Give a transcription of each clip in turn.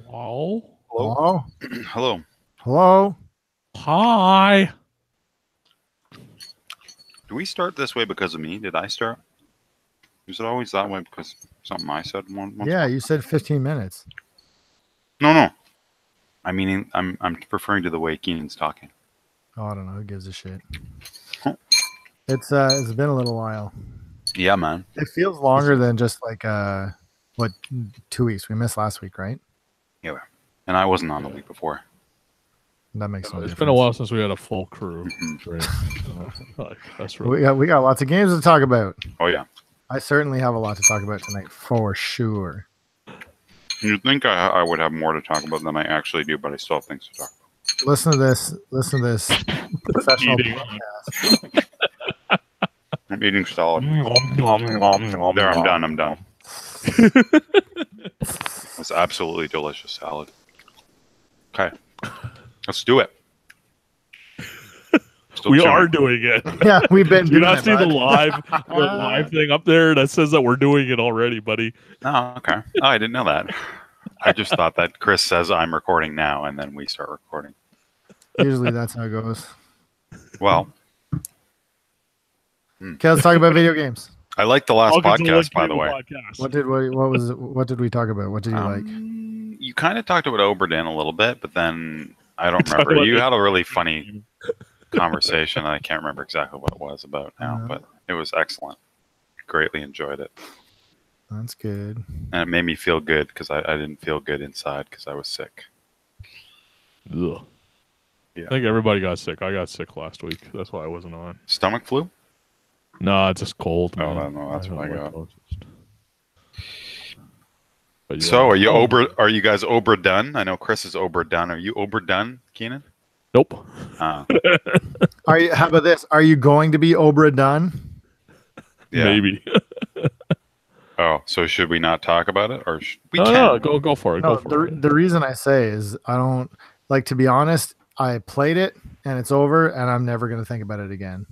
Hello? Hello? Hello. Hello? Hi. Do we start this way because of me? Did I start? Is it always that way because something I said once? Yeah, you said 15 minutes. No. I mean, I'm referring to the way Keenan's talking. Oh, I don't know. Who gives a shit? Huh. It's been a little while. Yeah, man. It feels longer than just like 2 weeks. We missed last week, right? Yeah. And I wasn't on the week before. That makes no It's difference. been a while since we had a full crew. That's really We got lots of games to talk about. Oh, yeah. I certainly have a lot to talk about tonight, for sure. You'd think I would have more to talk about than I actually do, but I still have things to talk about. Listen to this. Listen to this professional Eating. podcast. I'm eating solid. There, There, I'm done. It's absolutely delicious salad. Okay. Let's do it. Still We chewing. are doing it. Yeah, we've been Do doing you not it, see the bud. live thing up there that says that we're doing it already, buddy? Oh, okay. Oh, I didn't know that. I just thought that Chris says I'm recording now, and then we start recording. Usually that's how it goes. Well, Okay, let's talk about video games. I liked the last Welcome to podcast, Lucky by the way. Podcast. What did we talk about? What did you like? You kind of talked about Oberdin a little bit, but then I don't Talked remember. about You it. had a really funny conversation. I can't remember exactly what it was about now, Uh-huh. but it was excellent. Greatly enjoyed it. That's good. And it made me feel good because I didn't feel good inside because I was sick. Ugh. Yeah. I think everybody got sick. I got sick last week. That's why I wasn't on. Stomach flu? No, it's just cold. Oh, man. no, that's what I got. But yeah. So, are you guys overdone? I know Chris is overdone. Are you overdone, Keenan? Nope. Uh, How about this? Are you going to be Obra done? yeah. Maybe. Oh, so should we not talk about it, or we No, can? no, go for it. No, Go for it. the reason I say is I don't like, to be honest. I played it and it's over, and I'm never going to think about it again.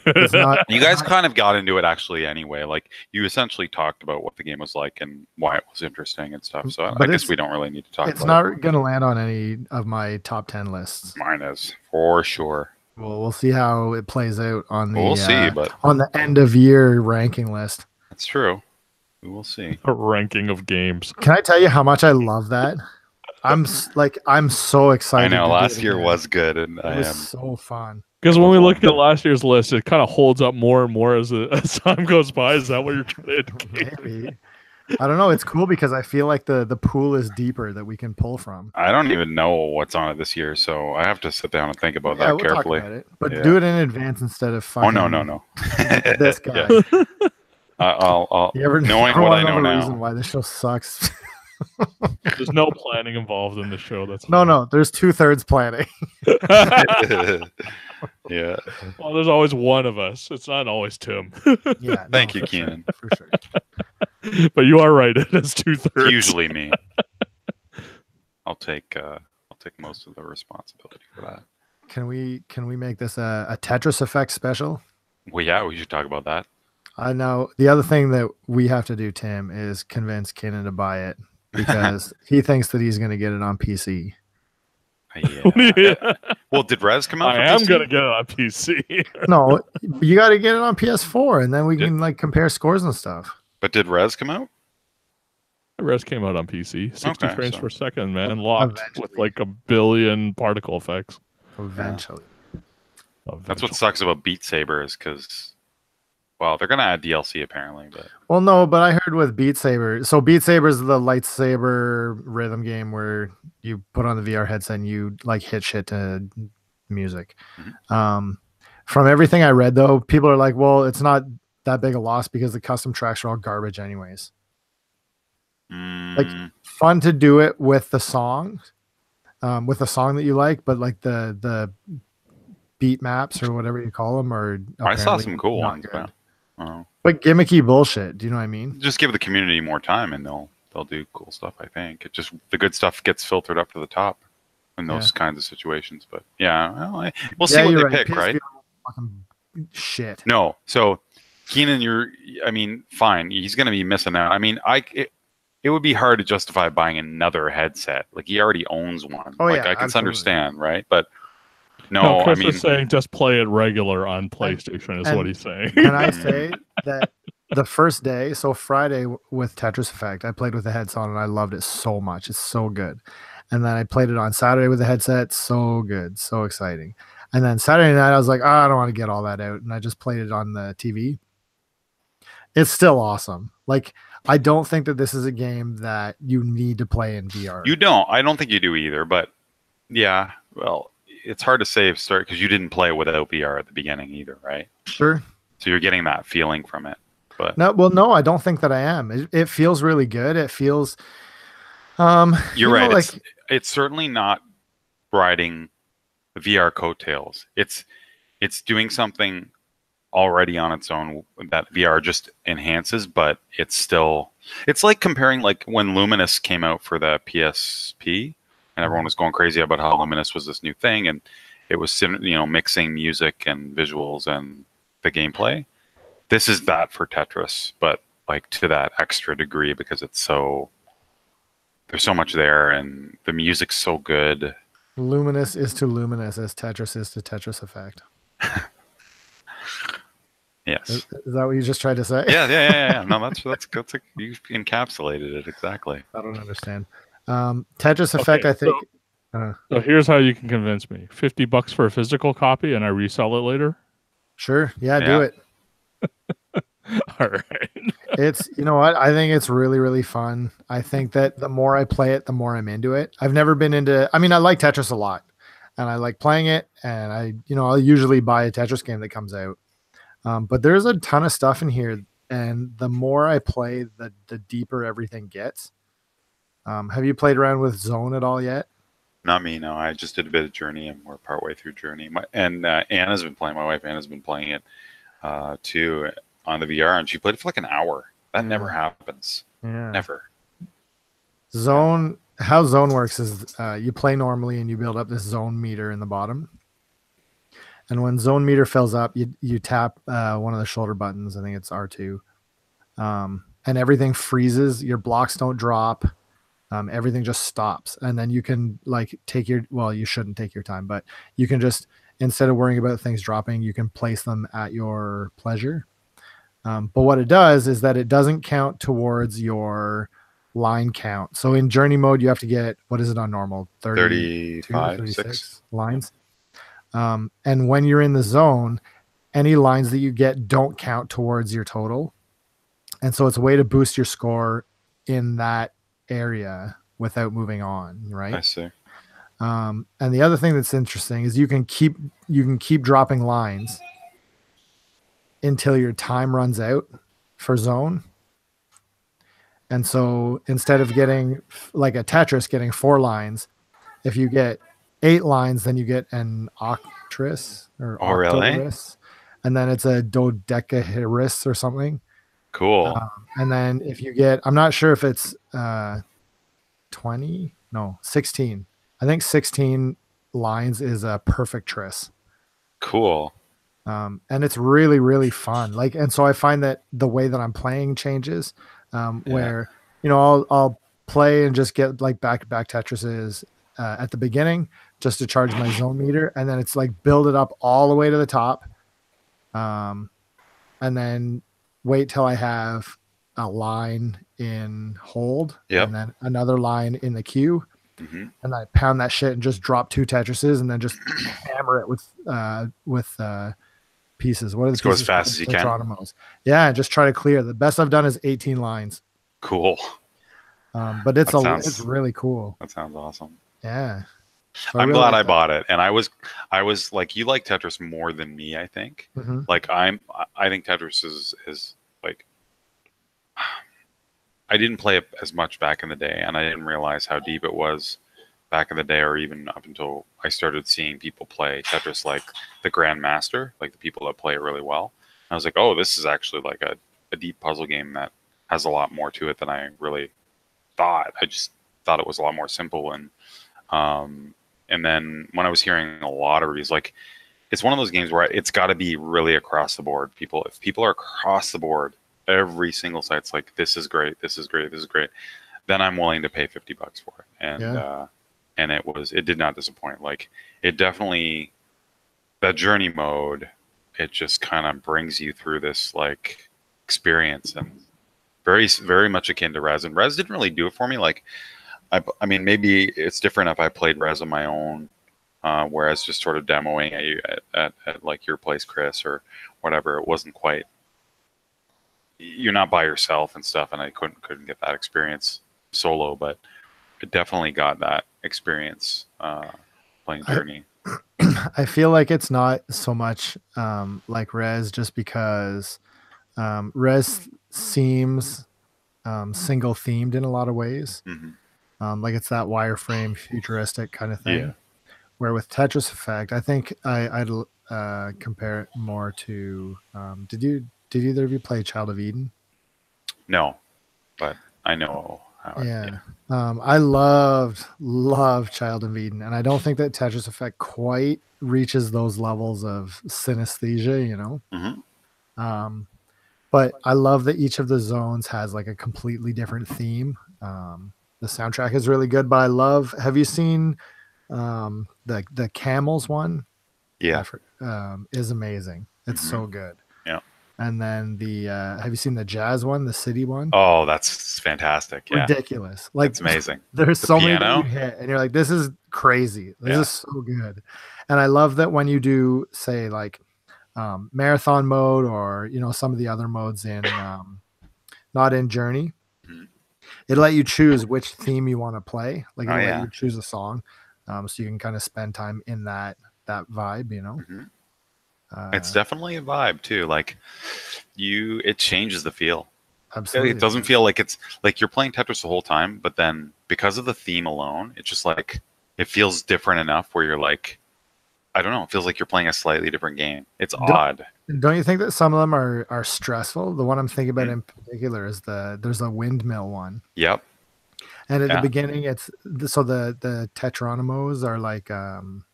It's not. You guys kind of got into it actually anyway. Like you essentially talked about what the game was like and why it was interesting and stuff. So But I guess it's- we don't really need to talk It's about not going to land on any of my top 10 lists. it. Mine is for sure. Well, we'll see how it plays out on the We'll see, but on the end of year ranking list. that's true. We will see. A ranking of games. Can I tell you how much I love that? I'm so excited. I know to do last it year again. was good, and It I was am. so fun. Because when we look at last year's list, it kind of holds up more and more as time goes by. Is that what you're trying to indicate? Maybe. I don't know. It's cool because I feel like the pool is deeper that we can pull from. I don't even know what's on it this year, so I have to sit down and think about Yeah, that we'll talk carefully. about it, but Yeah. do it in advance instead of fucking. Oh no. This guy. Yeah. I'll You ever knowing ever what wanna I know the now. reason why this show sucks? There's no planning involved in the show. That's No. There's 2/3 planning. Yeah. Well, there's always one of us. It's not always Tim. Yeah. Thank no, you, for sure, Keenan. for sure. But you are right. It is 2/3. It's usually me. I'll take most of the responsibility for that. Can we make this a Tetris Effect special? Well, yeah, we should talk about that. I know the other thing that we have to do, Tim, is convince Kenan to buy it because he thinks that he's going to get it on PC. Yeah. Well, did Res come out? I for am PC? going to get it on PC. No, you got to get it on PS4, and then we can like compare scores and stuff. But did Res come out? The rest came out on PC. 60 Okay, frames so- per second, man. Locked Eventually. with like a billion particle effects. Eventually, That's what sucks about Beat Saber is because, well, they're gonna add DLC apparently, but well, no, but I heard with Beat Saber. So Beat Saber is the lightsaber rhythm game where you put on the VR headset and you like hit shit to music. From everything I read, though, people are like, "Well, it's not that big a loss because the custom tracks are all garbage, anyways." Fun to do it with the song, with a song that you like, but like the beat maps or whatever you call them are. I saw apparently some cool not ones. good. But, But gimmicky bullshit. Do you know what I mean? just give the community more time, and they'll do cool stuff. I think it just the good stuff gets filtered up to the top in those kinds of situations. But yeah, well, we'll see what you're they pick, right? PSVR fucking shit. No, so Keenan, I mean, fine. He's going to be missing out. I mean, it it would be hard to justify buying another headset. Like he already owns one. Oh, like yeah, I can absolutely. understand, right? But No, no, I Chris mean, is saying just play it regular on PlayStation, is and what he's saying. Can I say that the first day, so Friday with Tetris Effect, I played with the headset on and I loved it so much. It's so good. And then I played it on Saturday with the headset. So good. So exciting. And then Saturday night, I was like, oh, I don't want to get all that out. And I just played it on the TV. It's still awesome. Like, I don't think that this is a game that you need to play in VR. you don't. I don't think you do either. But yeah, well, it's hard to say start because you didn't play without VR at the beginning either, right? Sure. So you're getting that feeling from it. But No, I don't think that I am. It feels really good. It feels, you're right. like, It's certainly not riding the VR coattails. It's doing something already on its own that VR just enhances, but it's like comparing like when Luminous came out for the PSP and everyone was going crazy about how Luminous was this new thing and it was mixing music and visuals and the gameplay. This is that for Tetris, but like to that extra degree because there's so much there and the music's so good. Luminous is to Luminous as Tetris is to Tetris Effect. Yes. Is that what you just tried to say? Yeah. No, that's you encapsulated it exactly. I don't understand. Tetris Effect, Okay, I think. So here's how you can convince me: $50 for a physical copy, and I resell it later. Sure. Yeah, do Yeah. it. All right. It's, you know what? I think it's really, really fun. I think that the more I play it, the more I'm into it. I've never been into, I mean, I like Tetris a lot and I like playing it. And I'll usually buy a Tetris game that comes out. But there's a ton of stuff in here. And the more I play, the deeper everything gets. Have you played around with Zone at all yet? Not me, no. I just did a bit of Journey and we're partway through Journey. Anna's been playing, my wife Anna's been playing it too on the VR and she played it for like an hour. That never happens. Yeah. Never. How Zone works is you play normally and you build up this zone meter in the bottom. And when zone meter fills up, you tap one of the shoulder buttons. I think it's R2. And everything freezes. Your blocks don't drop. Everything just stops. And then you can like you shouldn't take your time, but you can just, instead of worrying about things dropping, you can place them at your pleasure. But what it does is that it doesn't count towards your line count. So in journey mode, you have to get, what is it on normal? 35, 36 lines. And when you're in the zone, any lines that you get don't count towards your total. And so it's a way to boost your score in that area without moving on, right? I see. And the other thing that's interesting is you can keep dropping lines until your time runs out for zone. And so instead of getting like a Tetris getting 4 lines, if you get 8 lines, then you get an octris or octoris, and then it's a dodecaheris or something. Cool. And then if you get, I'm not sure if it's 16. I think 16 lines is a perfect tris. Cool. And it's really, really fun. Like, and so I find that the way that I'm playing changes, where, I'll play and just get like back-to-back Tetrises at the beginning just to charge my zone meter. And then it's like build it up all the way to the top. And then wait till I have a line in hold. Yep. And then another line in the queue. Mm-hmm. And I pound that shit and just drop 2 Tetrises and then just hammer it with pieces. What are the Just go as fast as you can. Geronimo's. Yeah, and just try to clear. The best I've done is 18 lines. Cool. But it's really cool. That sounds awesome. Yeah. So I'm really glad like I that. bought it. And I was like, you like Tetris more than me, I think. Mhm. Like I think Tetris is like, I didn't play it as much back in the day and I didn't realize how deep it was back in the day, or even up until I started seeing people play Tetris, like the Grandmaster, like the people that play it really well. And I was like, oh, this is actually like a deep puzzle game that has a lot more to it than I really thought. I just thought it was a lot more simple. And then when I was hearing a lot of reviews, like it's one of those games where it's got to be really across the board. If people are across the board, every single site's like, this is great, this is great, this is great. then I'm willing to pay $50 for it. And Yeah. And it did not disappoint. Like, it definitely, that journey mode, it just kind of brings you through this like experience, and very much akin to Res. And Res didn't really do it for me. Like, I mean, maybe it's different if I played Res on my own, whereas just sort of demoing at you at like your place, Chris, or whatever. It wasn't quite. You're not by yourself and stuff, and I couldn't get that experience solo, but it definitely got that experience playing Journey. I feel like it's not so much like Res, just because Res seems single themed in a lot of ways. Mm-hmm. Like it's that wireframe futuristic kind of thing. Yeah. Where with Tetris Effect, I think I'd compare it more to. Did either of you play Child of Eden? No, but I know how. Yeah. I loved Child of Eden, and I don't think that Tetris Effect quite reaches those levels of synesthesia, you know. Mm-hmm. But I love that each of the zones has like a completely different theme. The soundtrack is really good, but I love. Have you seen the camels one? Yeah. Is amazing. It's so good. Yeah. And then have you seen the jazz one, the city one? Oh, that's fantastic. Yeah. Ridiculous. Like, it's amazing. There's The so piano? many that you hit, and you're like, this is crazy. This Yeah. is so good. And I love that when you do, say, like marathon mode, or you know, some of the other modes in not in Journey, Mhm. it'll let you choose which theme you want to play. Like, Oh, it'll yeah. let you choose a song, so you can kind of spend time in that vibe, you know. Mhm. It's definitely a vibe too. Like, it changes the feel. Absolutely. It doesn't feel like it's like you're playing Tetris the whole time, but then because of the theme alone, it's just like it feels different enough where you're like, I don't know, it feels like you're playing a slightly different game. It's odd. Don't you think that some of them are stressful? The one I'm thinking about Mhm. in particular is there's a windmill one. Yep. And at Yeah. the beginning, so the Tetronymos are like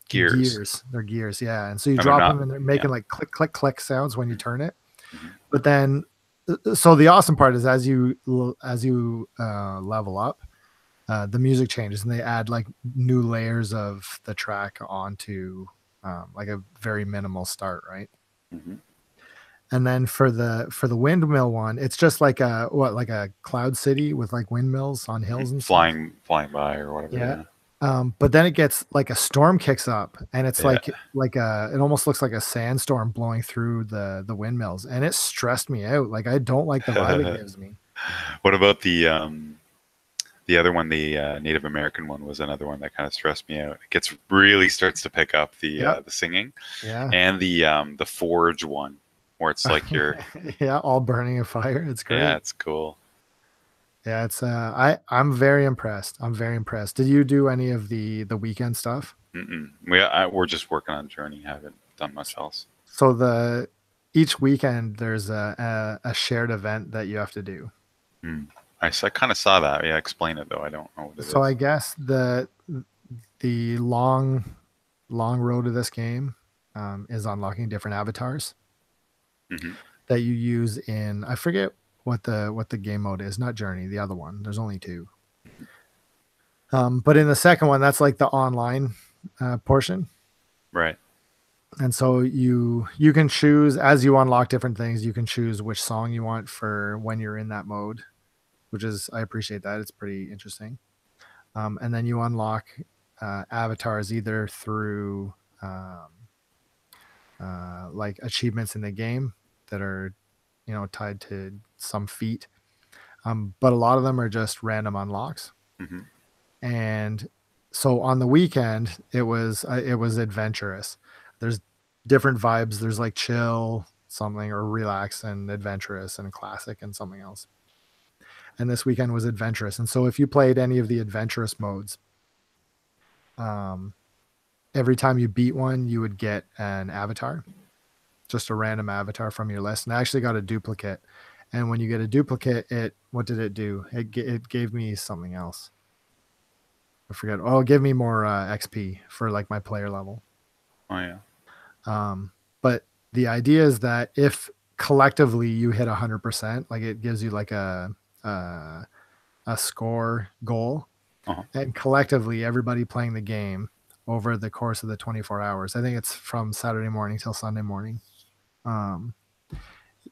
Gears. They're gears, yeah. And so you And drop they're not- them, and they're making like click, click, click sounds when you turn it. Mhm. But then, so the awesome part is as you level up, the music changes, and they add like new layers of the track onto like a very minimal start, right? Mhm. And then for the windmill one, it's just like like a cloud city with like windmills on hills and stuff. flying by or whatever. Yeah. But then it gets like a storm kicks up, and it's Yeah. like it almost looks like a sandstorm blowing through the windmills, and it stressed me out. Like, I don't like the vibe it gives me. What about the other one? The Native American one was another one that kind of stressed me out. It really starts to pick up the Yep. the singing, Yeah. and the Forge one where it's like you're Yeah, all burning in fire. It's great. yeah, it's cool. Yeah, it's I'm very impressed. I'm very impressed. Did you do any of the weekend stuff? Mm-mm. We're just working on Journey. Haven't done much else. So each weekend there's a shared event that you have to do. I kind of saw that. Yeah, explain it though. I don't know what it is. So I guess the long road of this game is unlocking different avatars Mhm. that you use in, I forget what the game mode is, not Journey, the other one. There's only two. But in the second one, that's like the online portion. Right. And so you can choose, as you unlock different things, you can choose which song you want for when you're in that mode, which is, I appreciate that. It's pretty interesting. And then you unlock avatars either through like achievements in the game that are, you know, tied to some feat. But a lot of them are just random unlocks. Mhm. And so on the weekend, it was adventurous. There's different vibes. There's like chill something, or relax and adventurous and classic and something else. And this weekend was adventurous. And so if you played any of the adventurous modes, every time you beat one, you would get an avatar, just a random avatar from your list. And I actually got a duplicate. And when you get a duplicate, what did it do? It gave me something else. I forget. Oh, it gave me more XP for like my player level. Oh yeah. But the idea is that if collectively you hit 100%, like it gives you like a a score goal, Uh-huh. and collectively everybody playing the game over the course of the 24 hours. I think it's from Saturday morning till Sunday morning.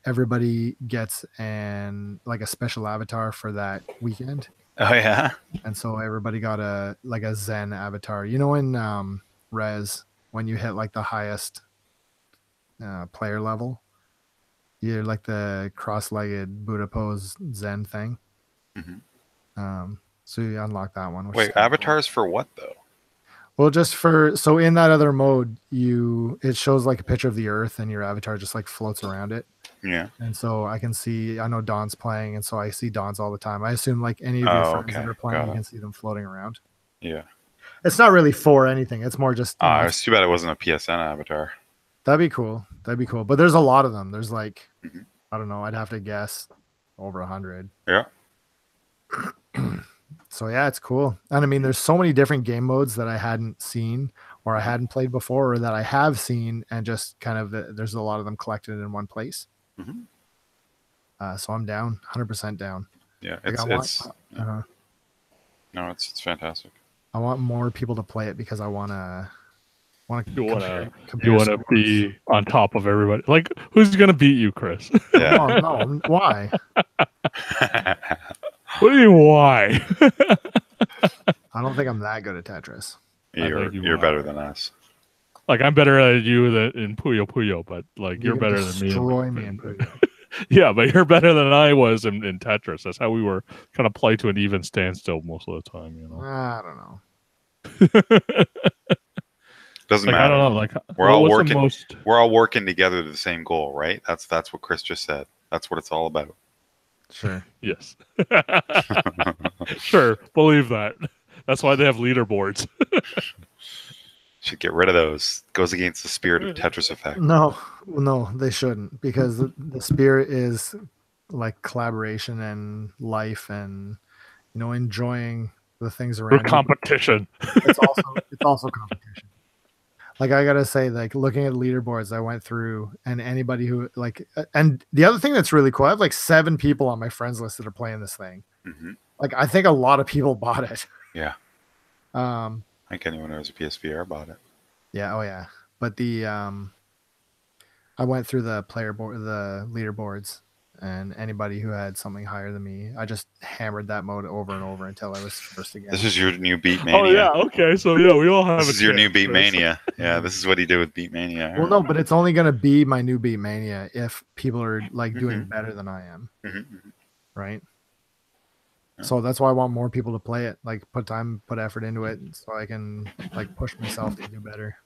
Everybody gets a special avatar for that weekend. Oh yeah. And so everybody got a Zen avatar. You know, in Res, when you hit like the highest player level, you're like the cross-legged Buddha pose Zen thing. Mhm. So you unlock that one. Wait, avatars for what though? Well, so in that other mode, it shows like a picture of the Earth, and your avatar just like floats around it. Yeah. And so I know Don's playing, and so I see Don's all the time. I assume like any of your friends that are playing, you can see them floating around. Yeah. It's not really for anything. It's more just. It's too bad it wasn't a PSN avatar. That'd be cool. But there's a lot of them. There's like, I don't know. I'd have to guess over 100. Yeah. So yeah, it's cool. And I mean, there's so many different game modes that I hadn't seen or I hadn't played before, or that I have seen, and just kind of there's a lot of them collected in one place. So I'm down, 100% down. Yeah, No, it's fantastic. I want more people to play it because I want to. You want to be on top of everybody. Like, who's gonna beat you, Chris? Yeah. Oh, no, why? What do you mean, why? I don't think I'm that good at Tetris. You're better than us. Like, I'm better at you in Puyo Puyo, but like you're better than me. Destroy me in Puyo. Yeah, but you're better than I was in Tetris. That's how we were kind of play to an even standstill most of the time. You know. I don't know. Doesn't like, matter. I don't know. Like, we're all working. We're all working together to the same goal, right? That's what Chris just said. That's what it's all about. Sure. Yes. Sure. Believe that. That's why they have leaderboards. Should get rid of those. Goes against the spirit of Tetris Effect. No, they shouldn't, because the spirit is like collaboration and life, and enjoying the things around. For competition. It's also competition. Like, I gotta say, like, looking at leaderboards, I went through, and anybody who and the other thing that's really cool, I have like 7 people on my friends list that are playing this thing. Like, I think a lot of people bought it. Yeah. I think anyone who has a PSVR bought it. Yeah. Oh yeah. But I went through the leaderboards, and anybody who had something higher than me, I just hammered that mode over and over until I was first again. This is your new Beat Mania. Oh yeah, okay. So yeah, we all have. This is your new Beat Mania. Yeah, this is what he did with Beat Mania. Well, no, but it's only going to be my new Beat Mania if people are like doing better than I am, right? Yeah. So that's why I want more people to play it, like put effort into it, so I can like push myself to do better.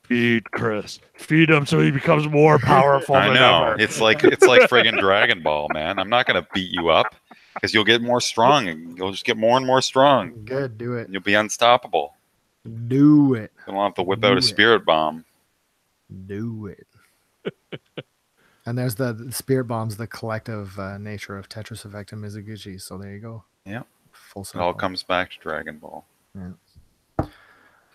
Feed Chris. Feed him so he becomes more powerful. I know. It's like friggin' Dragon Ball, man. I'm not gonna beat you up because you'll get more strong, and you'll just get more and more strong. Good, do it. You'll be unstoppable. Do it. You don't have to whip out a spirit bomb. Do it. And there's the spirit bombs, the collective nature of Tetris Effect and Mizuguchi. So there you go. Yeah. Full circle. It all comes back to Dragon Ball. Yeah.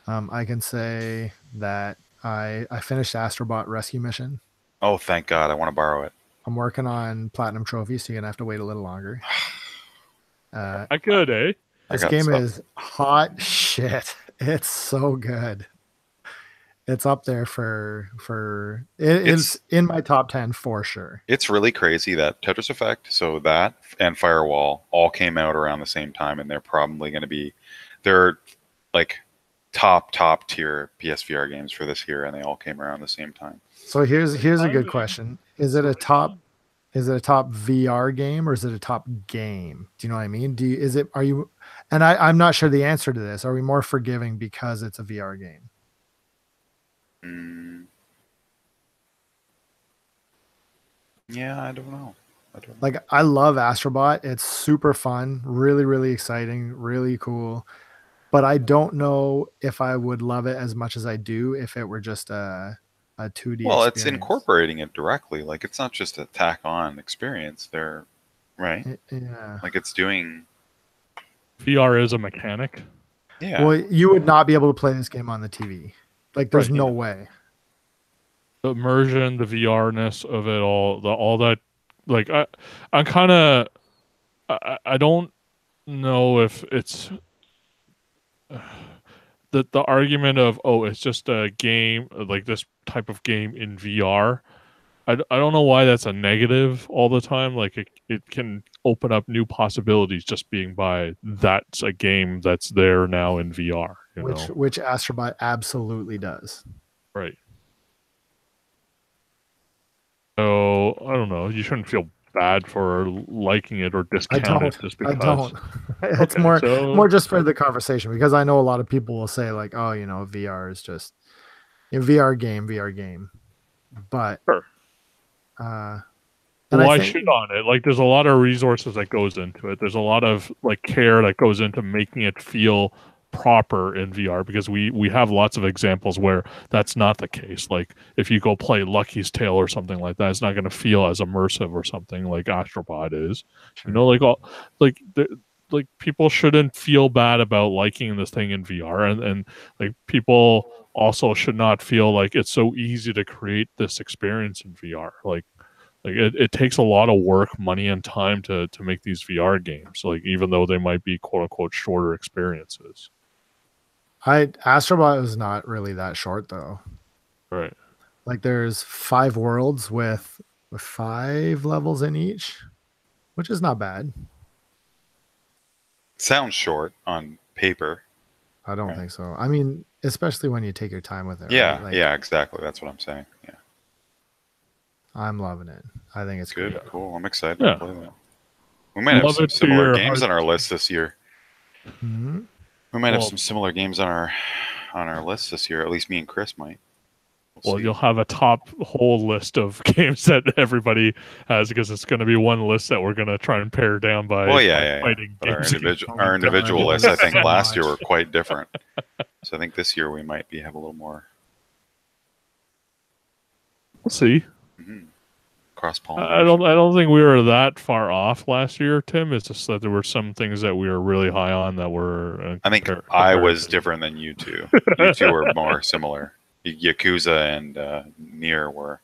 I can say that I finished Astrobot Rescue Mission. Oh, thank God. I want to borrow it. I'm working on Platinum Trophy, so you're going to have to wait a little longer. I could, eh? This game is hot shit. It's so good. It's up there it's in my top 10 for sure. It's really crazy that Tetris Effect, so that and Firewall all came out around the same time, and they're probably going to be, they're like top tier PSVR games for this year, and they all came around the same time. So here's a good question. Is it a top VR game, or is it a top game? Do you know what I mean? I'm not sure the answer to this. Are we more forgiving because it's a VR game? Yeah, I don't know. Like, I love Astrobot. It's super fun, really, really exciting, really cool. But I don't know if I would love it as much as I do if it were just a 2D. Well, experience. It's incorporating it directly. Like, it's not just a tack-on experience. They're right. Yeah. Like, it's doing. VR is a mechanic. Yeah. Well, you would not be able to play this game on the TV. Like, there's no way. The immersion, the VR-ness of it all that, like, I'm kind of, I don't know if it's the argument of, oh, it's just a game, like this type of game in VR. I don't know why that's a negative all the time. Like it can open up new possibilities just being by that's a game that's there now in VR. You know, which Astrobot absolutely does. right? So I don't know. You shouldn't feel bad for liking it or I discount don't. it just I because. don't. It's Okay, more so just for the conversation, because I know a lot of people will say like, oh, VR is just a VR game, but sure. and I Why think shit on it? Like, there's a lot of resources that goes into it. There's a lot of like care that goes into making it feel proper in VR because we have lots of examples where that's not the case. Like, if you go play Lucky's Tale or something like that, it's not going to feel as immersive or something like Astrobot is. You know, like all like like people shouldn't feel bad about liking this thing in VR, and like people also should not feel like it's so easy to create this experience in VR. Like it takes a lot of work, money, and time to make these VR games. Like even though they might be quote unquote shorter experiences. Astrobot is not really that short though. Right. Like there's 5 worlds with 5 levels in each, which is not bad. Sounds short on paper. I don't think so. I mean, especially when you take your time with it. Yeah, right? Like, yeah, exactly. That's what I'm saying. Yeah, I'm loving it. I think it's good, great. cool. I'm excited Yeah. to play that. We might have Love some it to similar your games heart. on our list this year. Mhm. We might have Well- some similar games on our list this year. At least me and Chris might. Well, see. you'll have a top whole list of games that everybody has because it's going to be one list that we're going to try and pare down by, Well, by yeah. fighting But our games. individual, Oh my our God, individual it lists, I is think so last year were much. quite different. So I think this year we might have a little more We'll see. cross I pollination. don't think we were that far off last year, Tim. It's just that there were some things that we were really high on that were. I think I was different than you two. You two were more similar. Yakuza and Nier were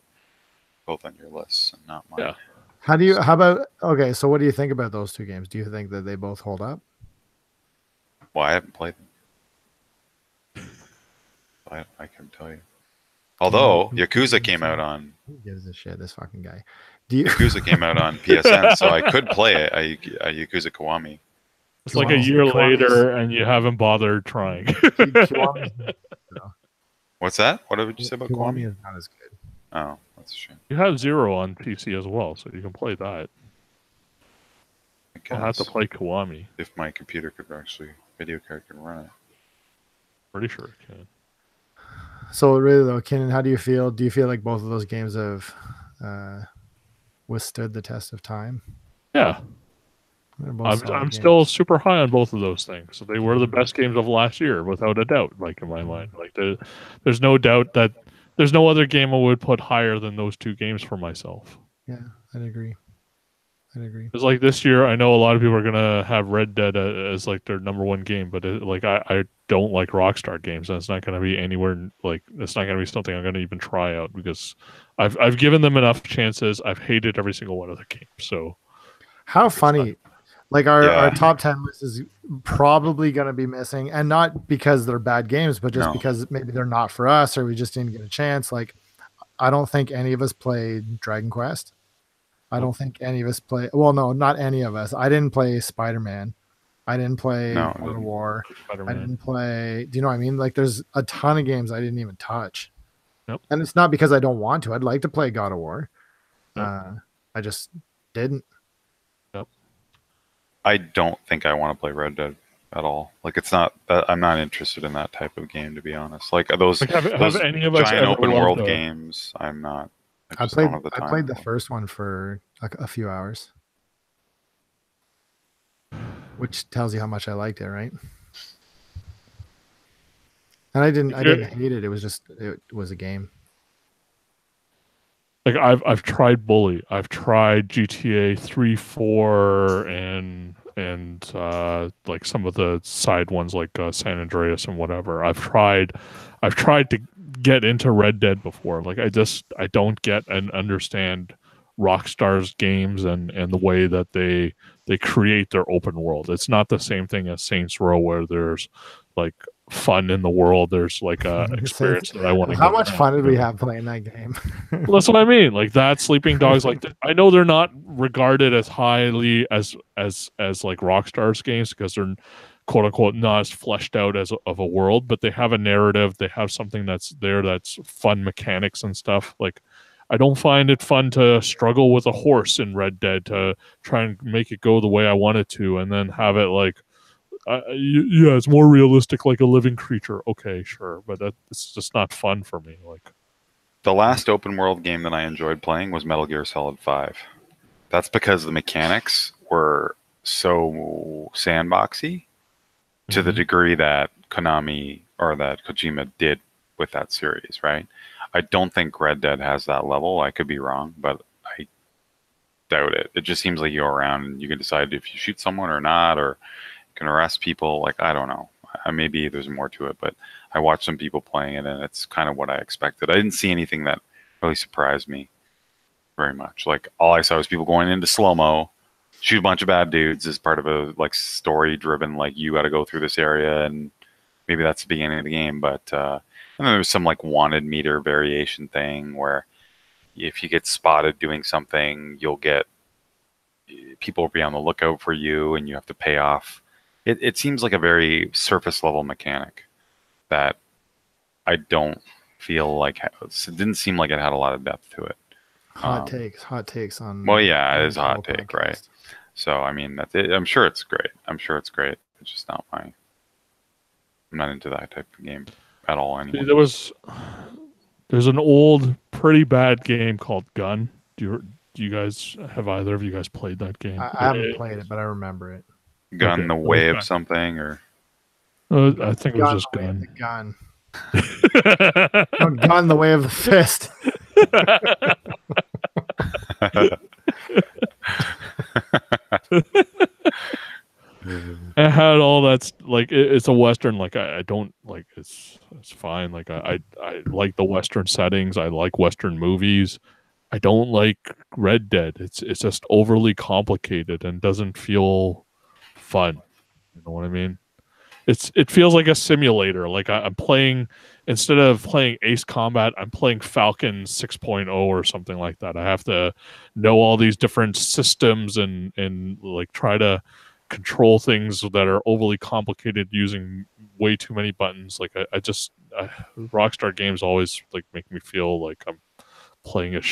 both on your lists and not mine. Yeah. How about, okay, so what do you think about those 2 games? Do you think that they both hold up? Well, I haven't played them. I can tell you. Although Yakuza came out on Who gives a shit, this fucking guy. Do you Yakuza came out on PSN, so I could play it. A Yakuza Kiwami. It's like a year later, and you haven't bothered trying. Kiwami's What's that? What did you say about Kiwami Kiwami? is not as good. Oh, that's a shame. You have Zero on PC as well, so you can play that. I I'll have to guess play Kiwami. if my computer could actually, video card could run it. Pretty sure it can. So really though, Kenan, how do you feel? Do you feel like both of those games have withstood the test of time? Yeah, They're both solid I'm games. still super high on both of those things. So they were the best games of last year, without a doubt. Like in my mind, like there's no doubt that there's no other game I would put higher than those 2 games for myself. Yeah, I'd agree. It's like this year, I know a lot of people are gonna have Red Dead as like their number 1 game, but I don't like Rockstar games, and it's not gonna be anywhere like it's not gonna be something I'm gonna even try out because I've given them enough chances. I've hated every single one of the games. So How funny. Like our Yeah. top 10 list is probably going to be missing, and not because they're bad games, but just No. because maybe they're not for us or we just didn't get a chance. Like, I don't think any of us played Dragon Quest. I don't think any of us play. Well, no, not any of us. I didn't play Spider-Man. I didn't play No, God of War. I Spider-Man. didn't play. Do you know what I mean? Like, there's a ton of games I didn't even touch. Yep. And it's not because I don't want to. I'd like to play God of War. Yep. I just didn't. I don't think I want to play Red Dead at all. Like it's not that I'm not interested in that type of game, to be honest. Like those, Like, have those any of us giant ever open loved world a- games, I'm not. I just played. don't have the I time played the for. first one for a few hours, which tells you how much I liked it, right? And I didn't hate it. It was just it was a game. Like I've tried Bully, I've tried GTA 3, 4, and like some of the side ones like San Andreas and whatever. I've tried to get into Red Dead before. Like I don't get and understand Rockstar's games and the way that they create their open world. It's not the same thing as Saints Row where there's like fun in the world. There's like a experience that I want to. How much fun did we have playing that game? Well, that's what I mean. Like that, Sleeping Dogs. Like I know they're not regarded as highly as like Rockstar's games because they're quote unquote not as fleshed out as of a world, but they have a narrative. They have something that's there that's fun mechanics and stuff. Like I don't find it fun to struggle with a horse in Red Dead to try and make it go the way I want it to, and then have it like. Yeah, it's more realistic, like a living creature. Okay, sure, but it's just not fun for me. Like the last open world game that I enjoyed playing was Metal Gear Solid 5. That's because the mechanics were so sandboxy to the degree that Konami or that Kojima did with that series, right? I don't think Red Dead has that level. I could be wrong, but I doubt it. It just seems like you go around and you can decide if you shoot someone or not, or can arrest people. Like, I don't know. Maybe there's more to it, but I watched some people playing it and it's kind of what I expected. I didn't see anything that really surprised me very much. Like all I saw was people going into slow-mo, shoot a bunch of bad dudes as part of a like story driven, like you got to go through this area and maybe that's the beginning of the game. But and then there was some like wanted meter variation thing where if you get spotted doing something, you'll get people will be on the lookout for you and you have to pay off. It seems like a very surface level mechanic that I don't feel like it didn't seem like it had a lot of depth to it. Hot takes on. Well, yeah, it is a hot take, podcast. Right? So I mean, that's it. I'm sure it's great. It's just not I'm not into that type of game at all anymore. There's an old, pretty bad game called Gun. Do you guys have either of you guys played that game? I haven't played it, but I remember it. Gun the way of something, or I think it was just Gun. Gun. Gun the way of the fist. It had all that's like it's a Western. Like I don't like it's fine. Like I like the Western settings. I like Western movies. I don't like Red Dead. It's just overly complicated and doesn't feel fun. You know what I mean? It feels like a simulator. Like I'm playing, instead of playing Ace Combat, I'm playing Falcon 6.0 or something like that. I have to know all these different systems and like try to control things that are overly complicated using way too many buttons. Like Rockstar games always like make me feel like I'm playing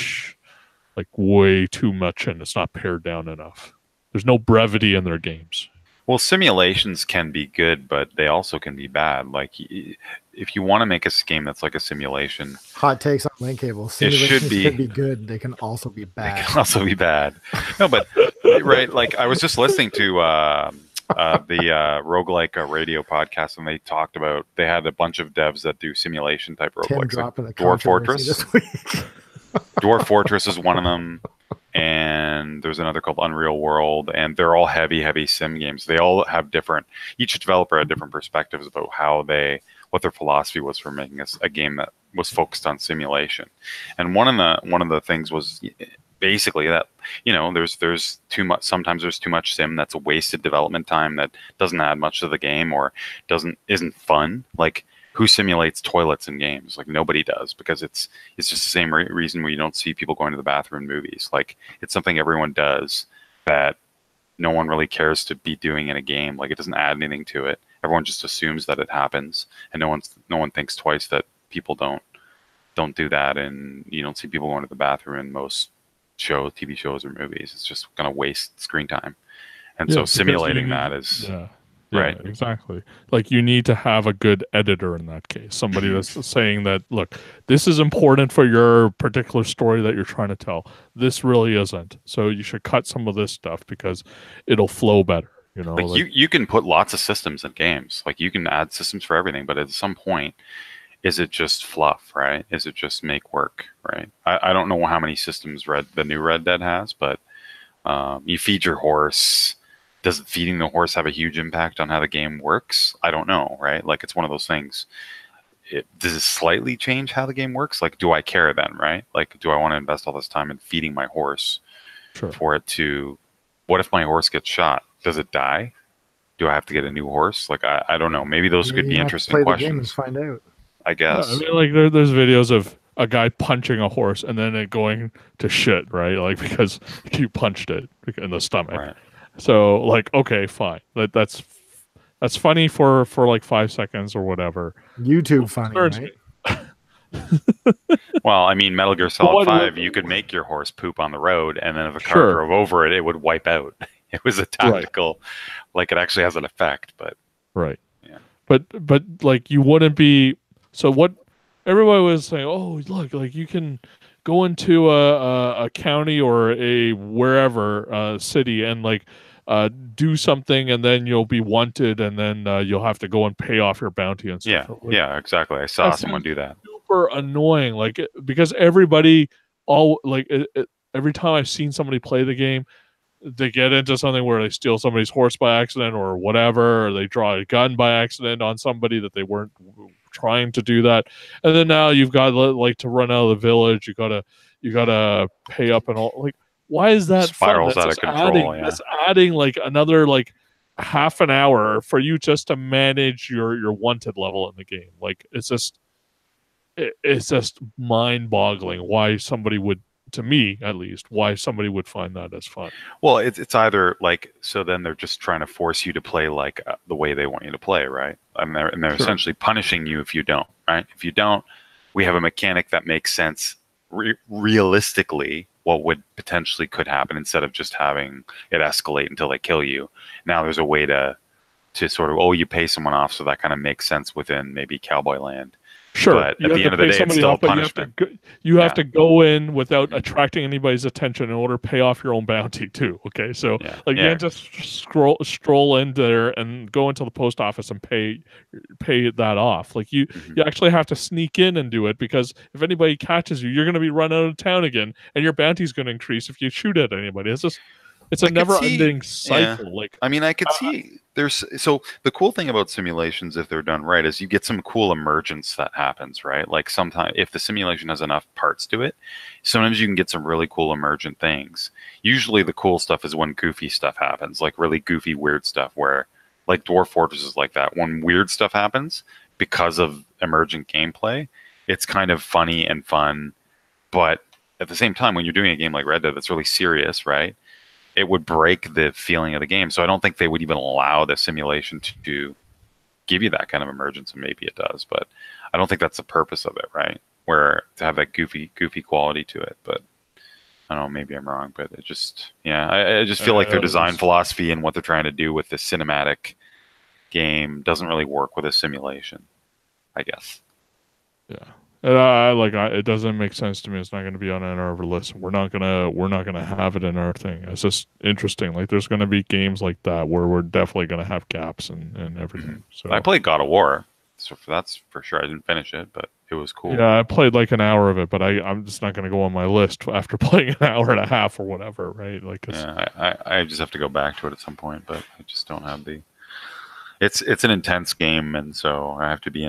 like way too much and it's not pared down enough. There's no brevity in their games. Well, simulations can be good, but they also can be bad. Like, if you want to make a game that's like a simulation, hot takes on Link Cable. Simulations could be good. They can also be bad. No, but right. Like, I was just listening to the roguelike radio podcast, and they talked about they had a bunch of devs that do simulation type roguelikes, like Dwarf Fortress. Dwarf Fortress is one of them. And there's another called Unreal World, and they're all heavy sim games. They all have each developer had different perspectives about what their philosophy was for making a game that was focused on simulation. And one of the things was basically that, you know, there's too much. Sometimes there's too much sim that's a wasted development time that doesn't add much to the game or isn't fun. Like, who simulates toilets in games? Like, nobody does, because it's just the same reason we don't see people going to the bathroom in movies. Like, it's something everyone does that no one really cares to be doing in a game. Like, it doesn't add anything to it. Everyone just assumes that it happens, and no one thinks twice that people don't do that. And you don't see people going to the bathroom in most TV shows or movies. It's just going to waste screen time. And so simulating that is. Yeah. Yeah, right, exactly. Like, you need to have a good editor in that case. Somebody that's saying that, look, this is important for your particular story that you're trying to tell. This really isn't. So you should cut some of this stuff because it'll flow better. You know, like you can put lots of systems in games. Like, you can add systems for everything, but at some point, is it just fluff, right? Is it just make work, right? I don't know how many systems the new Red Dead has, but you feed your horse. Does feeding the horse have a huge impact on how the game works? I don't know, right? Like, it's one of those things. does it slightly change how the game works? Like, do I care then, right? Like, do I want to invest all this time in feeding my horse for it to? What if my horse gets shot? Does it die? Do I have to get a new horse? Like, I don't know. Maybe those could be interesting play questions. The game and find out. I guess. I mean, like there's videos of a guy punching a horse and then it going to shit, right? Like because you punched it in the stomach. Right. So like, okay, fine. That's funny for like 5 seconds or whatever. YouTube funny, right? Well, I mean, Metal Gear Solid 5, you could make your horse poop on the road, and then if a car drove over it, it would wipe out. It was a tactical, like it actually has an effect, but right. Yeah. But like you wouldn't be. So what everybody was saying, oh, look, like you can go into a county or a wherever city and like do something, and then you'll be wanted, and then you'll have to go and pay off your bounty and stuff. Yeah, exactly. I saw someone do that. Super annoying, like because everybody every time I've seen somebody play the game, they get into something where they steal somebody's horse by accident or whatever, or they draw a gun by accident on somebody that they weren't trying to do that, and then now you've got like to run out of the village. You gotta pay up and all. Like, why is that spirals out of control? That's adding like another like half an hour for you just to manage your wanted level in the game. Like it's just mind-boggling why somebody would, to me at least, why somebody would find that as fun. Well, it's either like, so then they're just trying to force you to play like the way they want you to play, right? And they're essentially punishing you if you don't, right? If you don't, we have a mechanic that makes sense realistically what would potentially could happen instead of just having it escalate until they kill you. Now there's a way to sort of, you pay someone off, so that kind of makes sense within maybe Cowboy Land. Sure, but at the end of the day, it's still punishment. You have to go in without attracting anybody's attention in order to pay off your own bounty too. Okay, so you can't just stroll in there and go into the post office and pay that off. Like you actually have to sneak in and do it, because if anybody catches you, you're going to be run out of town again, and your bounty's going to increase if you shoot at anybody. It's a never-ending cycle. Yeah. Like, I mean, I could see so the cool thing about simulations, if they're done right, is you get some cool emergence that happens, right? Like sometimes if the simulation has enough parts to it, sometimes you can get some really cool emergent things. Usually the cool stuff is when goofy stuff happens, like really goofy, weird stuff, where like Dwarf Fortress is like that. When weird stuff happens because of emergent gameplay, it's kind of funny and fun. But at the same time, when you're doing a game like Red Dead that's really serious, right, it would break the feeling of the game. So I don't think they would even allow the simulation to give you that kind of emergence, and maybe it does, but I don't think that's the purpose of it, right? Where to have that goofy quality to it. But I don't know, maybe I'm wrong, but it just, I just feel like their design philosophy and what they're trying to do with this cinematic game doesn't really work with a simulation, I guess. Yeah. It doesn't make sense to me. It's not going to be on our list. We're not gonna have it in our thing. It's just interesting. Like there's going to be games like that where we're definitely going to have gaps and everything. So I played God of War, so that's for sure. I didn't finish it, but it was cool. Yeah, I played like an hour of it, but I'm just not going to go on my list after playing an hour and a half or whatever, right? Like, I just have to go back to it at some point, but I just don't have the. It's an intense game, and so I have to be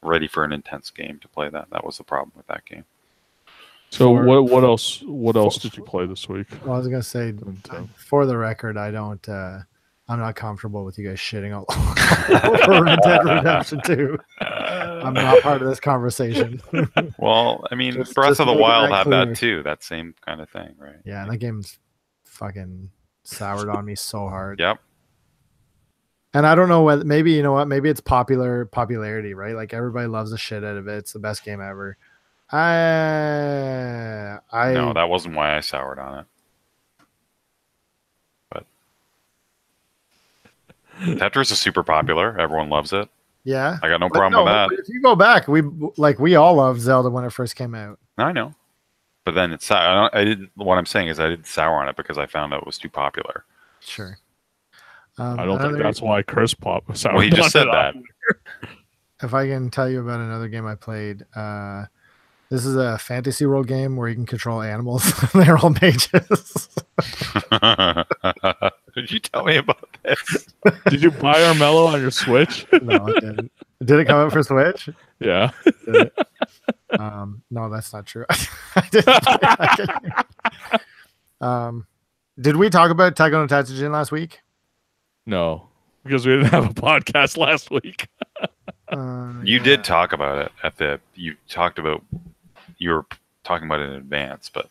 ready for an intense game to play that. That was the problem with that game. So what else did you play this week? Well, I was gonna say, for the record, I don't. I'm not comfortable with you guys shitting all over Red Dead Redemption 2. I'm not part of this conversation. Well, I mean, Breath of the Wild had that too. That same kind of thing, right? Yeah, and that game's fucking soured on me so hard. Yep. And I don't know whether maybe maybe it's popularity, right? Like everybody loves the shit out of it. It's the best game ever. No, that wasn't why I soured on it. But Tetris is super popular. Everyone loves it. Yeah, I got no problem with that. If you go back, we all loved Zelda when it first came out. I know, but then it's what I'm saying is I didn't sour on it because I found out it was too popular. Sure. I don't think that's why Chris Pop was Well, he just said that. If I can tell you about another game I played, this is a fantasy world game where you can control animals. They're all mages. Did you tell me about this? Did you buy Armello on your Switch? No, it didn't. Did it come out for Switch? Yeah. Did it? No, that's not true. I didn't play that game. Did we talk about Taiko no Tatsujin last week? No, because we didn't have a podcast last week. You did talk about it you were talking about it in advance, but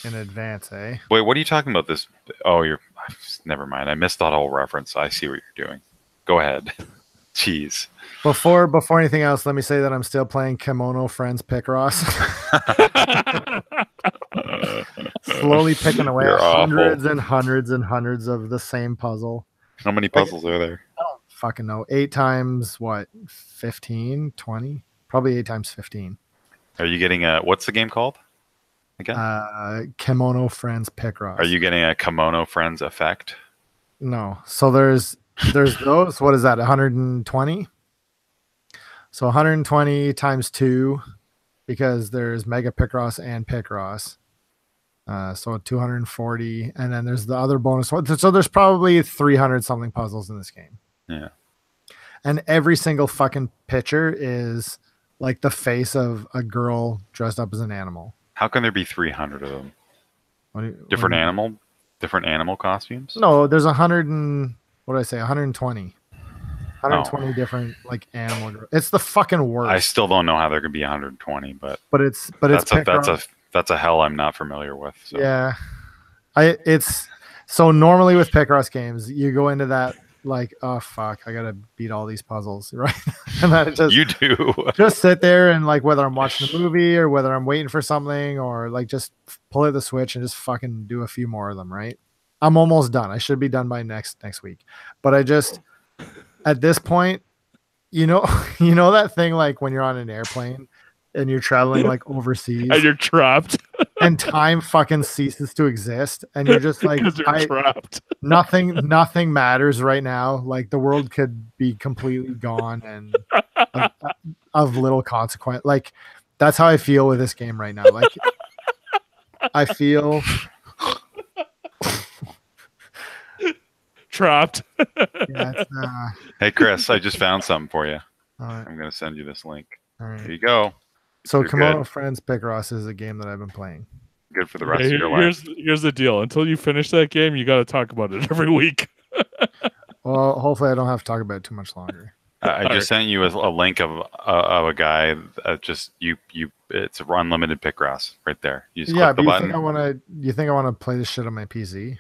in advance, eh? wait, what are you talking about this? Oh, never mind. I missed that whole reference. I see what you're doing. Go ahead. Jeez. Before anything else, let me say that I'm still playing Kimono Friends Picross. Slowly picking away You're at hundreds awful. and hundreds and hundreds of the same puzzle. How many puzzles are there? I don't fucking know. 8 times what? 15, 20? Probably 8 times 15. Are you getting what's the game called again? Kimono Friends Picross. Are you getting a Kimono Friends effect? No. So there's those. What is that? 120? So 120 times 2, because there's Mega Picross and Picross. So 240, and then there's the other bonus one. So there's probably 300 something puzzles in this game. Yeah. And every single fucking picture is like the face of a girl dressed up as an animal. How can there be 300 of them? What Different do you- animal costumes? No, there's 100 and what did I say? 120. 120 different like animal. It's the fucking worst. I still don't know how there could be 120, but it's that's a hell I'm not familiar with. So. Yeah. It's so normally with Picross games, you go into that like, oh fuck, I gotta beat all these puzzles, right? And then You do. just sit there and like whether I'm watching a movie or whether I'm waiting for something or like just pull out the Switch and just fucking do a few more of them, right? I'm almost done. I should be done by next week. But I just at this point, you know that thing like when you're on an airplane and you're traveling like overseas And you're trapped. and time fucking ceases to exist and you're just like Because you're trapped. nothing matters right now. Like the world could be completely gone and of little consequence. Like that's how I feel with this game right now. Like I feel Trapped. yeah, it's, Hey, Chris, I just found something for you. all right, I'm going to send you this link. all Here right. you go. So You're Kimono good. Friends Picross is a game that I've been playing. Good for the rest Yeah, of your life. here's the deal. Until you finish that game, you got to talk about it every week. Well, hopefully I don't have to talk about it too much longer. I just sent you a link of a guy that just it's unlimited Picross right there. You just Yeah, click but the you button. think I want to play this shit on my PC?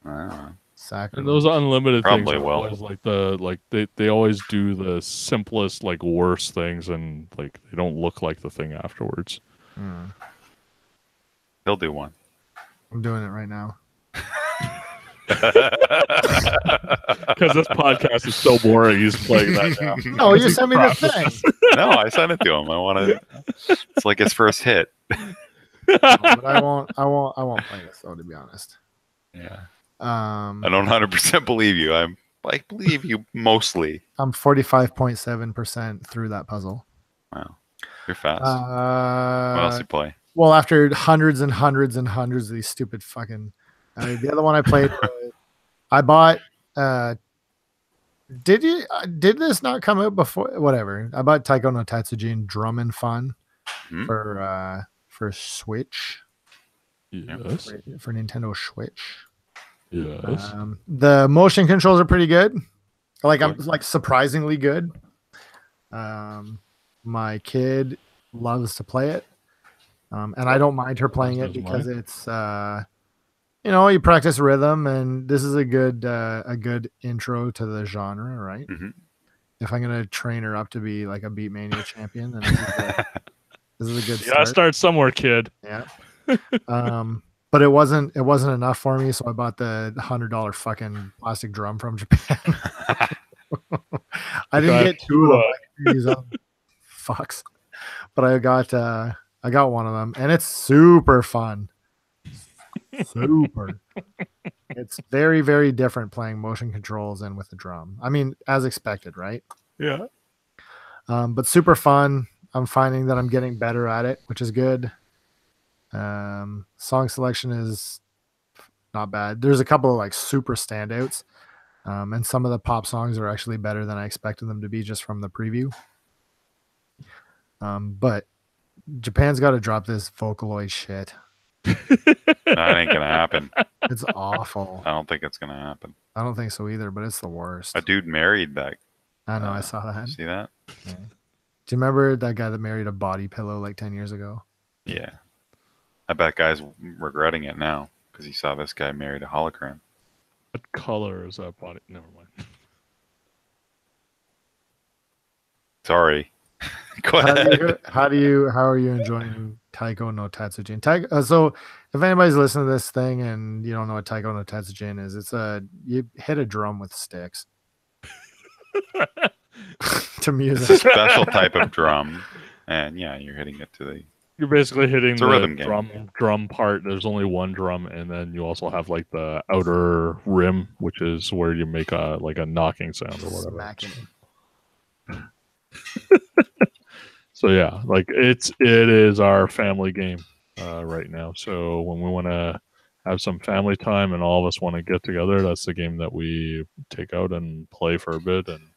I don't know. Sacrilege. And those unlimited Probably things are will. always they always do the simplest, like worst things, and like they don't look like the thing afterwards. He'll do one. I'm doing it right now. Because this podcast is so boring, he's playing that now. No, you sent me the thing. No, I sent it to him. I want to. It's like his first hit. But I won't play this though, to be honest. Yeah. I I don't 100% believe you. I believe you mostly. I'm 45.7% through that puzzle. Wow, you're fast. What else you play? Well, after hundreds and hundreds and hundreds of these stupid fucking. The other one I played, I bought. Did this not come out before? Whatever. I bought Taiko no Tatsujin Drum and Fun for Switch. Yes. For Nintendo Switch. Yes. The motion controls are pretty good. I'm like surprisingly good. My kid loves to play it, and I don't mind her playing it because it's you practice rhythm, and this is a good intro to the genre, right? Mhm. If I'm gonna train her up to be like a Beatmania champion, then this is a good You gotta start. start somewhere, kid. Yeah. But it wasn't enough for me, so I bought the $100 fucking plastic drum from Japan. I didn't get two of them. These fucks, but I got one of them, and it's super fun. Super. It's very, very different playing motion controls and with the drum. I mean, as expected, right? Yeah. But super fun. I'm finding that I'm getting better at it, which is good. Song selection is not bad. There's a couple of like super standouts, and some of the pop songs are actually better than I expected them to be just from the preview. But Japan's got to drop this Vocaloid shit. That ain't gonna happen. It's awful. I don't think it's gonna happen. I don't think so either, but it's the worst. A dude married that. I know, I saw that. See that? Yeah. Do you remember that guy that married a body pillow like 10 years ago? Yeah. I bet guy's regretting it now because he saw this guy married a hologram. What color is that body? Never mind. Sorry. Go ahead. How are you enjoying Taiko no Tatsujin? So if anybody's listening to this thing and you don't know what Taiko no Tatsujin is, it's you hit a drum with sticks to music. It's a special type of drum, and yeah, you're hitting it to the. You're basically hitting It's a rhythm the game. drum part. There's only one drum, and then you also have like the outer rim, which is where you make a knocking sound or whatever. Smacking. So yeah, like it is our family game right now. So when we want to have some family time and all of us want to get together, that's the game that we take out and play for a bit. And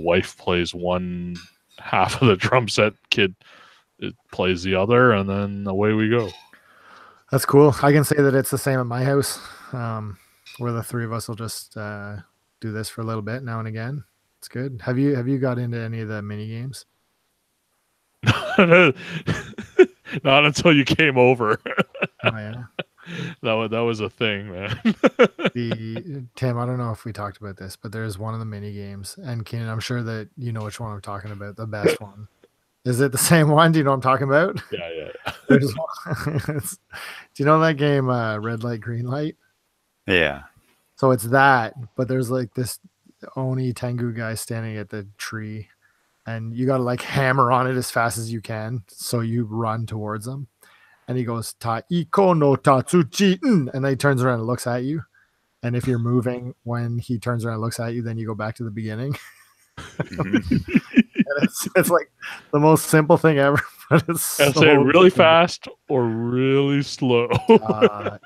wife plays one half of the drum set, kid it plays the other, and then away we go. That's cool. I can say that it's the same at my house, where the three of us will just do this for a little bit now and again. It's good. Have you got into any of the mini games? Not until you came over. Oh yeah. That was a thing, man. Tim, I don't know if we talked about this, but there's one of the mini games, and Keenan, I'm sure that you know which one I'm talking about. The best one. Is it the same one? Do you know what I'm talking about? Yeah. There's one, do you know that game, Red Light, Green Light? Yeah. So it's that, but there's like this Oni Tengu guy standing at the tree, and you got to like hammer on it as fast as you can. So you run towards him, and he goes Taiko no Tatsuchi, and then he turns around and looks at you. And if you're moving when he turns around and looks at you, then you go back to the beginning. And it's like the most simple thing ever, but it's so say really fast or really slow. Taiko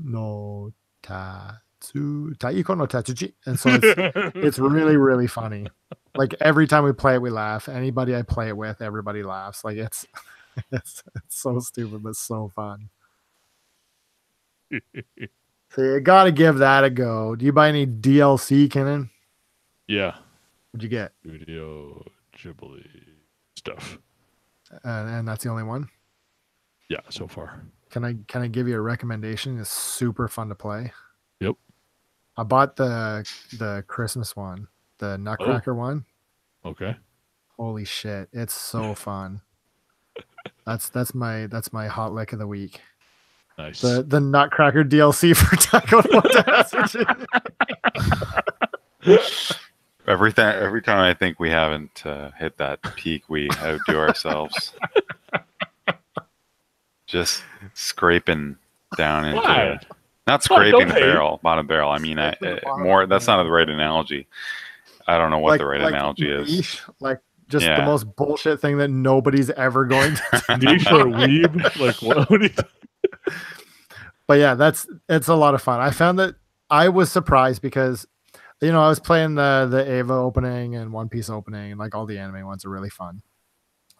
no Tatsuchi, and so it's really, really funny. Like every time we play it, we laugh. Anybody I play it with, everybody laughs. Like it's so stupid, but so fun. So you got to give that a go. Do you buy any DLC, Kenan? Yeah. What'd you get? Studio Ghibli stuff. And that's the only one? Yeah, so far. Can I give you a recommendation? It's super fun to play. Yep. I bought the Christmas one, the Nutcracker one. Okay. Holy shit, it's so fun. That's my hot lick of the week. Nice. The Nutcracker DLC for Taiko no Tatsujin. Every time I think we haven't hit that peak, we outdo ourselves. Just scraping down into it. Not scraping the barrel, bottom barrel. I mean, more. That's not the right analogy. I don't know what the right analogy is. Like just the most bullshit thing that nobody's ever going to niche or weeb. Like what? But yeah, it's a lot of fun. I found that I was surprised because I was playing the Ava opening and One Piece opening, and like all the anime ones are really fun.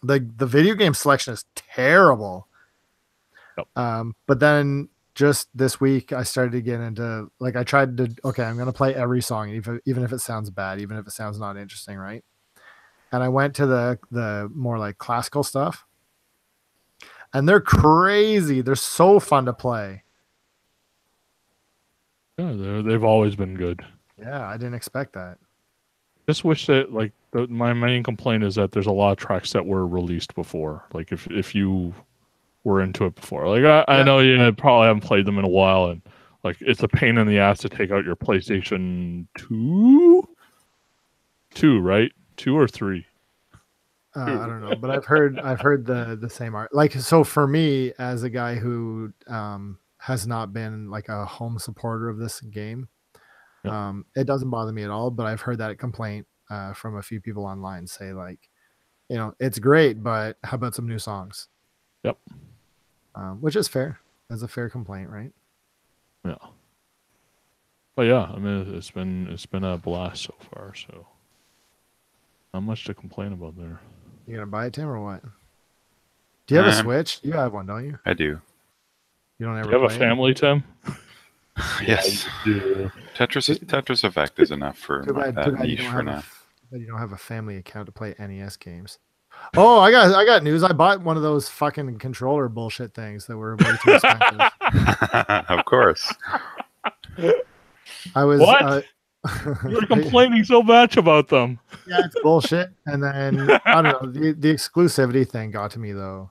The video game selection is terrible. Yep. But then just this week I started to get into like I'm gonna play every song, even if it sounds bad, even if it sounds not interesting, right? And I went to the more like classical stuff, and they're crazy. They're so fun to play. Yeah, they've always been good. Yeah, I didn't expect that. Just wish that my main complaint is that there's a lot of tracks that were released before. Like if you were into it before, like I know you probably haven't played them in a while, and like it's a pain in the ass to take out your PlayStation 2, right? 2 or 3. I don't know, but I've heard the same art. Like, so for me, as a guy who has not been like a home supporter of this game, it doesn't bother me at all. But I've heard that complaint from a few people online say like, it's great, but how about some new songs? Yep. Which is fair. That's a fair complaint, right? Yeah. But yeah, I mean, it's been a blast so far. So not much to complain about there. You gonna buy it, Tim, or what? Do you have a Um, Switch? You have one, don't you? I do. You don't Do ever you have a play it? family, Tim? Yes. Yeah. Tetris Effect is enough for Too bad, that too bad you niche don't for have now. too bad you don't have a family account to play NES games. Oh, I got news. I bought one of those fucking controller bullshit things that were way too expensive. Of course. I was What? You were complaining so much about them. yeah, it's bullshit. And then I don't know, the exclusivity thing got to me though.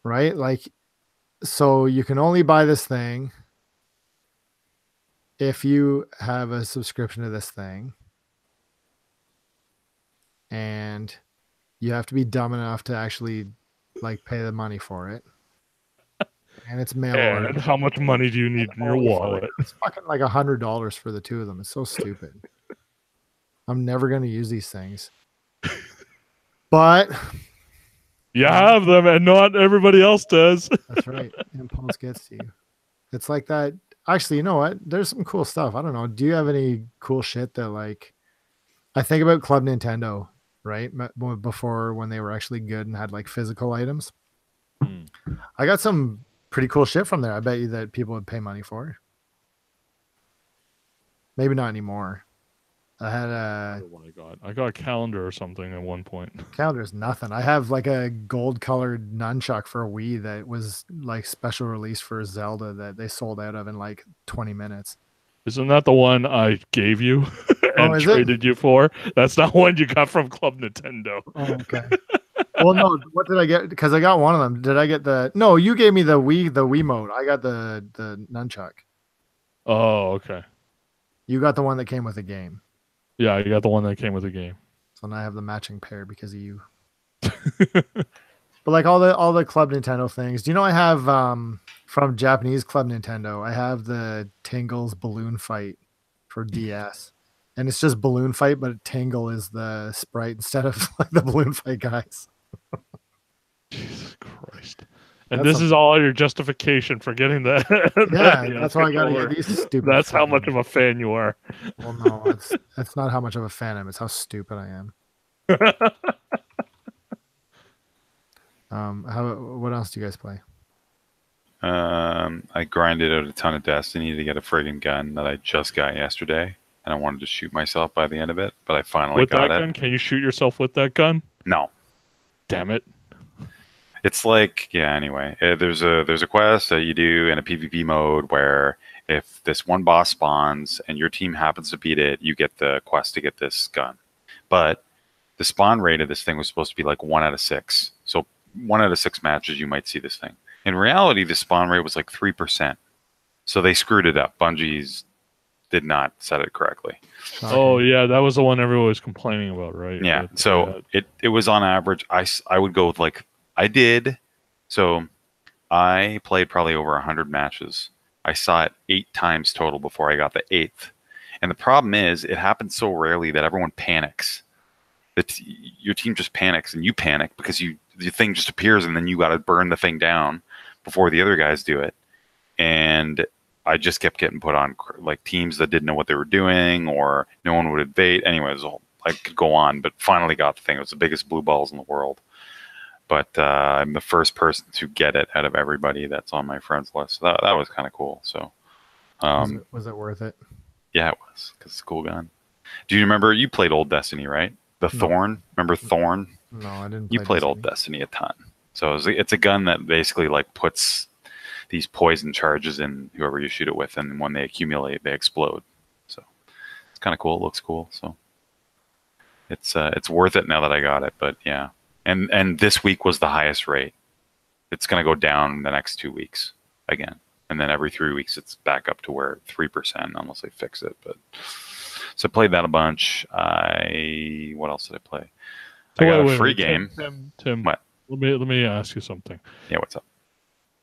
Right? Like, so you can only buy this thing if you have a subscription to this thing. And you have to be dumb enough to actually like pay the money for it. And it's mail order. And how much money do you need in your wallet? It's fucking like $100 for the two of them. It's so stupid. I'm never going to use these things. But You have them, and not everybody else does. that's right. Impulse gets to you. It's like that. Actually, you know what? There's some cool stuff. I don't know. Do you have any cool shit that like I think about Club Nintendo, right? Before when they were actually good and had like physical items. Hmm. I got some pretty cool shit from there. I bet you that people would pay money for. Maybe not anymore. I had a What I got a calendar or something at one point. calendar's nothing. I have like a gold colored nunchuck for a Wii that was like special release for Zelda that they sold out of in like 20 minutes. Isn't that the one I gave you and is it? traded you for? That's not one you got from Club Nintendo. Oh, okay. Well, no. What did I get? Because I got one of them. Did I get the? No, you gave me the Wiimote. I got the nunchuck. Oh, okay. You got the one that came with the game. Yeah, you got the one that came with the game. So now I have the matching pair because of you. But like all the Club Nintendo things. Do you know I have from Japanese Club Nintendo? I have the Tingles Balloon Fight for DS, and it's just Balloon Fight, but Tingle is the sprite instead of like the Balloon Fight guys. Jesus Christ. And That's this is all your justification for getting that. Yeah, that's why I got to get these stupid. That's how fucking- much of a fan you are. Well, no, that's not how much of a fan I am. It's how stupid I am. What else do you guys play? I grinded out a ton of Destiny to get a friggin' gun that I just got yesterday, and I wanted to shoot myself by the end of it, but I finally With got that it. gun? Can you shoot yourself with that gun? No, Damn it. it's like anyway. There's a quest that you do in a PvP mode where if this one boss spawns and your team happens to beat it, you get the quest to get this gun. But the spawn rate of this thing was supposed to be like 1 out of 6. So 1 out of 6 matches you might see this thing. In reality, the spawn rate was like 3%. So they screwed it up. Bungie's did not set it correctly. Oh, yeah, that was the one everyone was complaining about, right? Yeah. But, So it was on average. I would go with like I did. So I played probably over 100 matches. I saw it 8 times total before I got the 8th. And the problem is, it happens so rarely that everyone panics. That your team just panics, and you panic because the thing just appears, and then you got to burn the thing down before the other guys do it. And I just kept getting put on like teams that didn't know what they were doing, or no one would invade. Anyways, I could go on, but finally got the thing. It was the biggest blue balls in the world. But I'm the first person to get it out of everybody that's on my friends list. So that was kind of cool. So, Was it worth it? yeah, it was because it's a cool gun. Do you remember you played old Destiny, right? The No. Thorn. Remember Thorn? No, I didn't. You play played Destiny. old Destiny a ton. So it's a gun that basically like puts these poison charges in whoever you shoot it with, and when they accumulate, they explode. So it's kind of cool. It looks cool. So it's worth it now that I got it. But yeah, and this week was the highest rate. It's going to go down the next 2 weeks again, and then every 3 weeks it's back up to where 3% unless they fix it. But so I played that a bunch. What else did I play? I got a free game. Tim, What? let me ask you something. Yeah, what's up?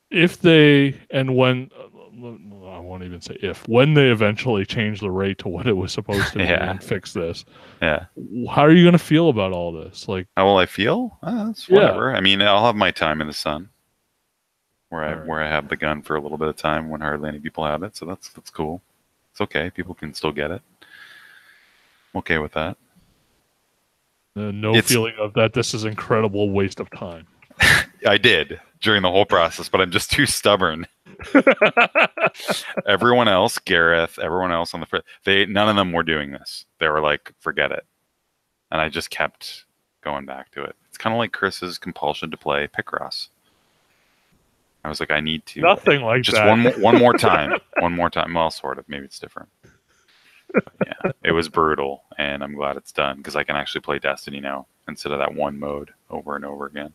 If they and when I won't even say if when they eventually change the rate to what it was supposed to be Yeah. and fix this, Yeah. how are you going to feel about all this? Like, How will I feel? That's Yeah. whatever. I mean, I'll have my time in the sun. where I have the gun for a little bit of time when hardly any people have it. So that's cool. It's okay. People can still get it. I'm okay with that. No feeling of that this is incredible waste of time. I did during the whole process, but I'm just too stubborn. Everyone else, Gareth, everyone else on the none of them were doing this. They were like, forget it. And I just kept going back to it. It's kind of like Chris's compulsion to play Picross. I was like, I need to. Nothing like just that. one more time. One more time. Well, sort of. Maybe it's different. Yeah, it was brutal, and I'm glad it's done because I can actually play Destiny now instead of that one mode over and over again.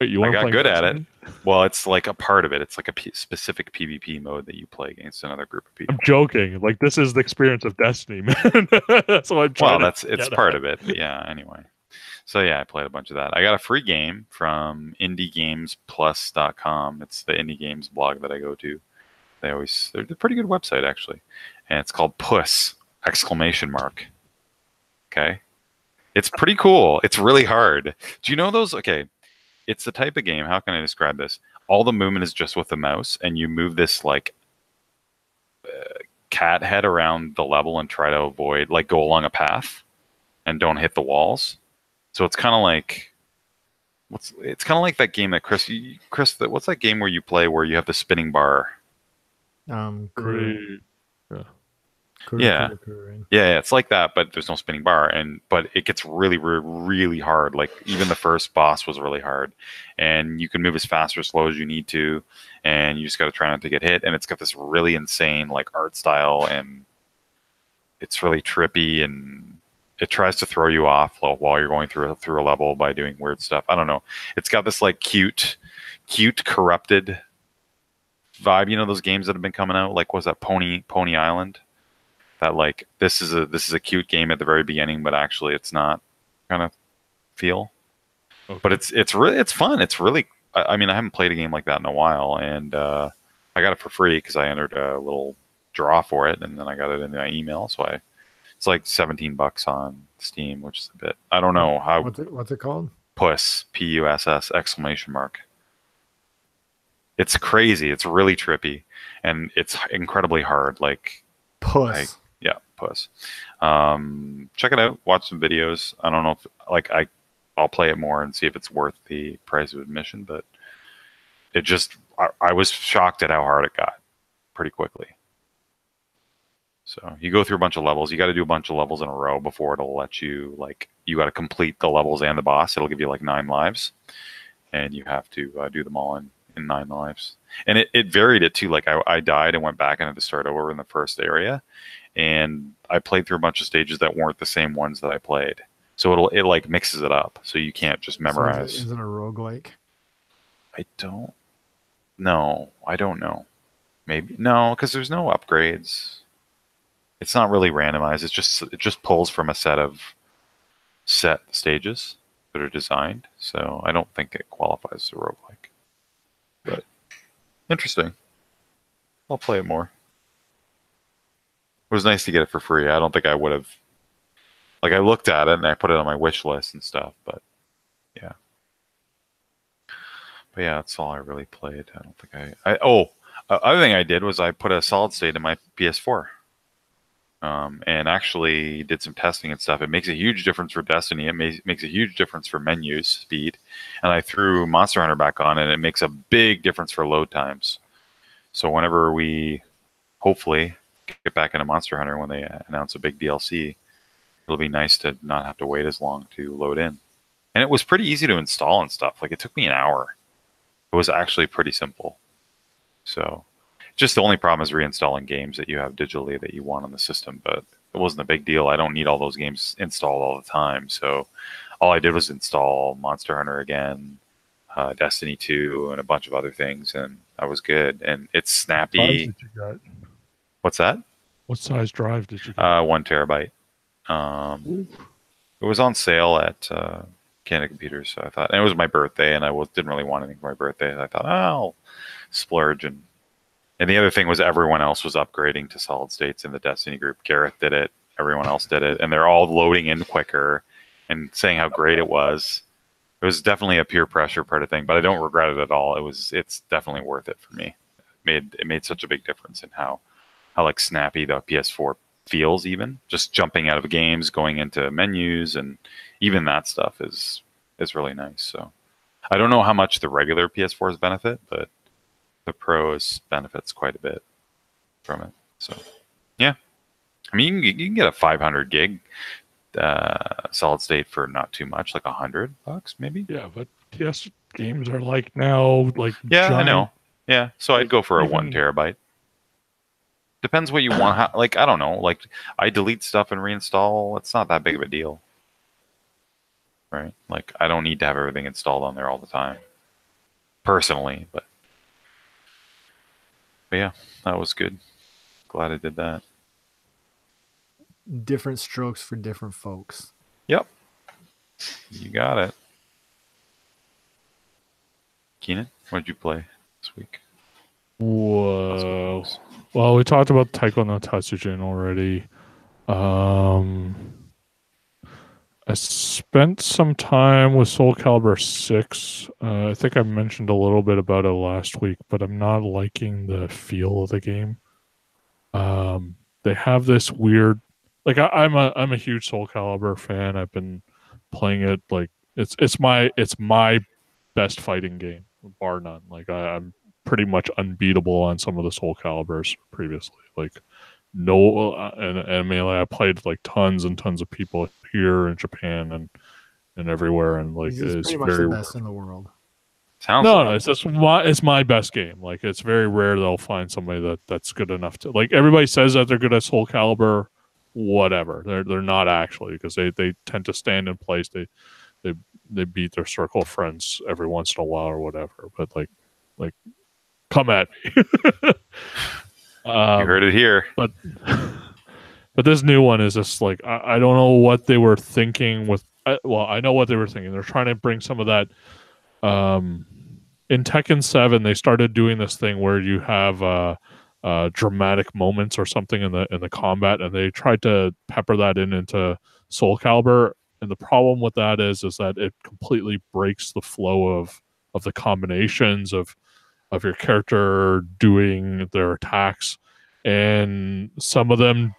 Wait, I got good at it. Well, it's like a part of it. It's like a specific PvP mode that you play against another group of people. I'm joking. Like, this is the experience of Destiny, man. That's what I'm trying. Well, it's part of it. But yeah. Anyway, so yeah, I played a bunch of that. I got a free game from IndieGamesPlus.com. It's the indie games blog that I go to. They're a pretty good website actually, and it's called Puss! Okay, it's pretty cool. It's really hard. Do you know those? Okay. It's the type of game, how can I describe this? All the movement is just with the mouse, and you move this like cat head around the level and try to avoid, like go along a path and don't hit the walls. So it's kind of like, it's kind of like that game that Chris, what's that game where you play where you have the spinning bar? Yeah, it's like that, but there's no spinning bar, but it gets really, really hard. Like even the first boss was really hard, and you can move as fast or slow as you need to, and you just got to try not to get hit. And it's got this really insane like art style, and it's really trippy, and it tries to throw you off while you're going through a level by doing weird stuff. I don't know. It's got this like cute, corrupted vibe. You know those games that have been coming out, like was that Pony Island? That like this is a cute game at the very beginning, but actually it's not kind of feel. Okay. But it's fun. It's really, I mean, I haven't played a game like that in a while, and I got it for free because I entered a little draw for it, and then I got it in my email. So it's like $17 on Steam, which is a bit. I don't know how. What's it called? Puss! Puss! ! It's crazy. It's really trippy, and it's incredibly hard. Like Puss. Yeah, Puss. Check it out. Watch some videos. I don't know if I'll play it more and see if it's worth the price of admission, but it just I was shocked at how hard it got pretty quickly. So you go through a bunch of levels. You got to do a bunch of levels in a row before it'll let you you got to complete the levels and the boss. It'll give you like 9 lives, and you have to do them all in 9 lives. And it varied it too. Like I died and went back and had to start over in the first area. And I played through a bunch of stages that weren't the same ones that I played. So it like mixes it up. So you can't just memorize. So is it a roguelike? I don't know. Maybe. No, because there's no upgrades. It's not really randomized. It just pulls from a set stages that are designed. So I don't think it qualifies as a roguelike. But interesting. I'll play it more. It was nice to get it for free. I don't think I would have. Like I looked at it and I put it on my wish list and stuff, but yeah. But yeah, that's all I really played. I don't think other thing I did was I put a solid state in my PS4. And actually did some testing and stuff. It makes a huge difference for Destiny. It makes a huge difference for menus speed. And I threw Monster Hunter back on, and it makes a big difference for load times. So whenever we hopefully get back into Monster Hunter when they announce a big DLC, it'll be nice to not have to wait as long to load in. And it was pretty easy to install and stuff. Like it took me an hour. It was actually pretty simple. So just the only problem is reinstalling games that you have digitally that you want on the system, but it wasn't a big deal. I don't need all those games installed all the time. So all I did was install Monster Hunter again, Destiny 2, and a bunch of other things, and I was good. And it's snappy. What size did you get? What's that? What size drive did you get? 1 terabyte. It was on sale at Canada Computers, so I thought, and it was my birthday, and I didn't really want anything for my birthday. And I thought, I'll splurge. And the other thing was everyone else was upgrading to solid states in the Destiny group. Gareth did it. Everyone else did it. And they're all loading in quicker and saying how great it was. was definitely a peer pressure part of thing, but I don't regret it at all. It's definitely worth it for me. It made such a big difference in how like snappy the PS4 feels. Even just jumping out of games, going into menus, and even that stuff is really nice. So I don't know how much the regular PS4s benefit, but the Pros benefits quite a bit from it. So yeah, I mean you can get a 500 gig solid state for not too much, like $100 maybe. Yeah, but PS games are like now like yeah, giant, I know. Yeah, so I'd go for a 1 terabyte. Depends what you want. Like I don't know. Like I delete stuff and reinstall. It's not that big of a deal, right? Like I don't need to have everything installed on there all the time, personally. But yeah, that was good. Glad I did that. Different strokes for different folks. Yep. You got it. Keenan, what did you play this week? Whoa. Well, we talked about Taiko no Tatsujin already. I spent some time with Soul Calibur 6. I think I mentioned a little bit about it last week, but I'm not liking the feel of the game. They have this weird, like I'm a huge Soul Calibur fan. I've been playing it like it's my best fighting game, bar none. Like I'm pretty much unbeatable on some of the Soul Caliburs previously. Like no, and I mean, like, I played like tons and tons of people here in Japan and everywhere, and like it's pretty much very the best in the world. Sounds no, like no, it's just it's my best game. Like it's very rare they'll find somebody that's good enough to like. Everybody says that they're good at Soul Calibur, whatever. They're not actually, because they tend to stand in place. They beat their circle of friends every once in a while or whatever. But like come at me. you heard it here. But this new one is just like I don't know what they were thinking with. Well, I know what they were thinking. They're trying to bring some of that. In Tekken 7, they started doing this thing where you have dramatic moments or something in the combat, and they tried to pepper that into Soul Calibur. And the problem with that is that it completely breaks the flow of the combinations of your character doing their attacks, and some of them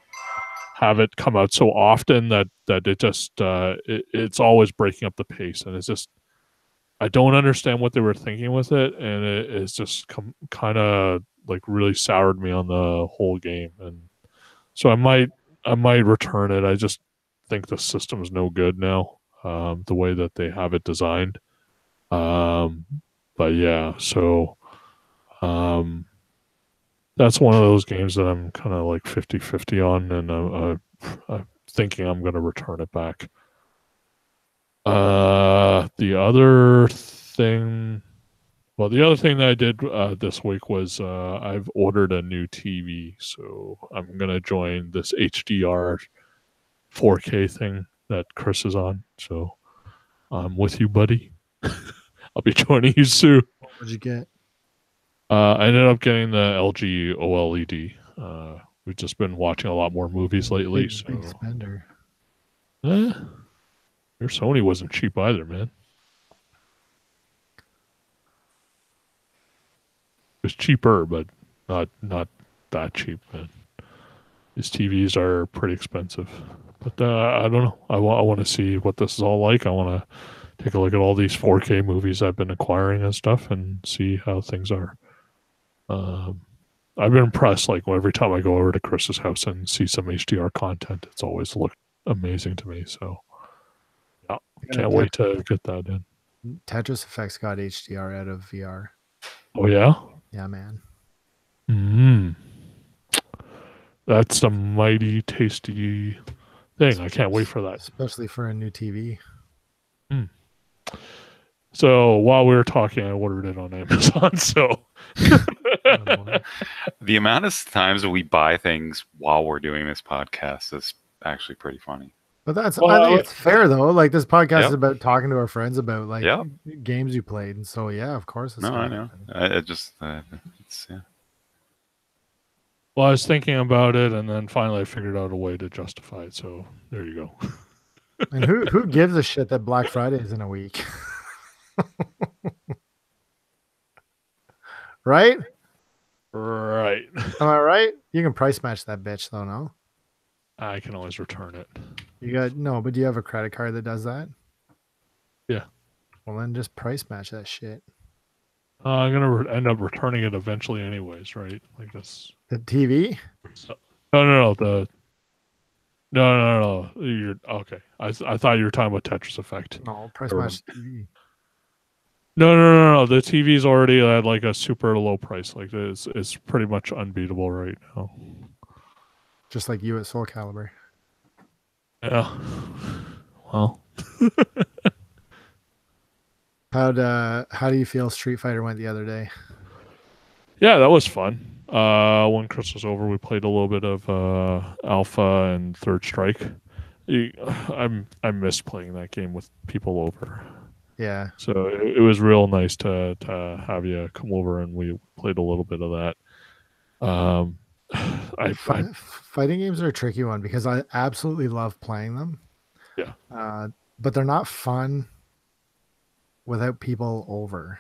have it come out so often that it just it's always breaking up the pace, and it's just I don't understand what they were thinking with it, and it's just kind of like really soured me on the whole game, and so I might return it. I just think the system's no good now, the way that they have it designed. But yeah, so that's one of those games that I'm kind of like 50-50 on, and I'm thinking I'm going to return it back. The other thing that I did this week was I've ordered a new TV, so I'm going to join this HDR 4K thing that Chris is on. So I'm with you, buddy. I'll be joining you soon. What would you get? I ended up getting the LG OLED. We've just been watching a lot more movies lately. Big spender. Your Sony wasn't cheap either, man. It was cheaper, but not that cheap, man. These TVs are pretty expensive. But I don't know. I want to see what this is all like. I want to take a look at all these 4K movies I've been acquiring and stuff and see how things are. I've been impressed. Like every time I go over to Chris's house and see some HDR content, it's always looked amazing to me. So yeah, can't wait to get that in. Tetris Effects got HDR out of VR. Oh yeah? Yeah, man. That's a mighty tasty thing. I can't wait for that. Especially for a new TV. So while we were talking, I ordered it on Amazon. So the amount of times we buy things while we're doing this podcast is actually pretty funny. But I think it's fair though. Like this podcast is Yep. about talking to our friends about like Yep. games you played, and so yeah, of course. It's No, I gonna know. happen. It's yeah. well, I was thinking about it, and then finally I figured out a way to justify it. So there you go. And who gives a shit that Black Friday is in a week? Right? Right. Am I right? You can price match that bitch though, no? I can always return it. You got no, but do you have a credit card that does that? Yeah. Well, then just price match that shit. I'm gonna end up returning it eventually, anyways, right? Like this. The TV? No. No. You're okay. I thought you were talking about Tetris Effect. No, price Or- match TV. No. The TV's already at like a super low price. Like it's pretty much unbeatable right now. Just like you at Soul Calibur. Yeah. Well, How do you feel Street Fighter went the other day? yeah, that was fun. When Chris was over, we played a little bit of Alpha and Third Strike. I miss playing that game with people over. Yeah. So it was real nice to have you come over and we played a little bit of that. Fighting games are a tricky one because I absolutely love playing them. Yeah. But they're not fun without people over.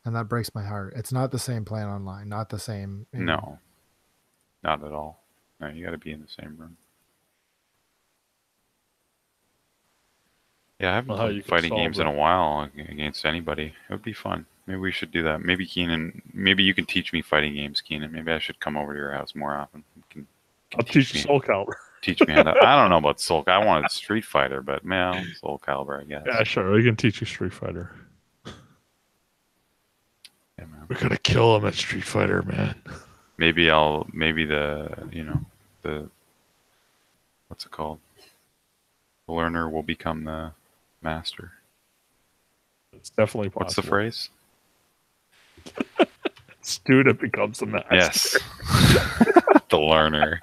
And that breaks my heart. It's not the same playing online, not the same. No, not at all. No, you got to be in the same room. Yeah, I haven't Well, how you played can fighting solve games in it. a while against anybody. It would be fun. Maybe we should do that. Maybe Keenan, maybe you can teach me fighting games, Keenan. Maybe I should come over to your house more often. I'll teach you Soul Calibur. Teach me how to. I don't know about Soul. I wanted Street Fighter, but man, Soul Calibur, I guess. Yeah, sure. We can teach you Street Fighter. Yeah, man. We're gonna kill him at Street Fighter, man. Maybe the what's it called? The learner will become the master. It's definitely possible. What's the phrase? Student becomes the master. Yes. The learner.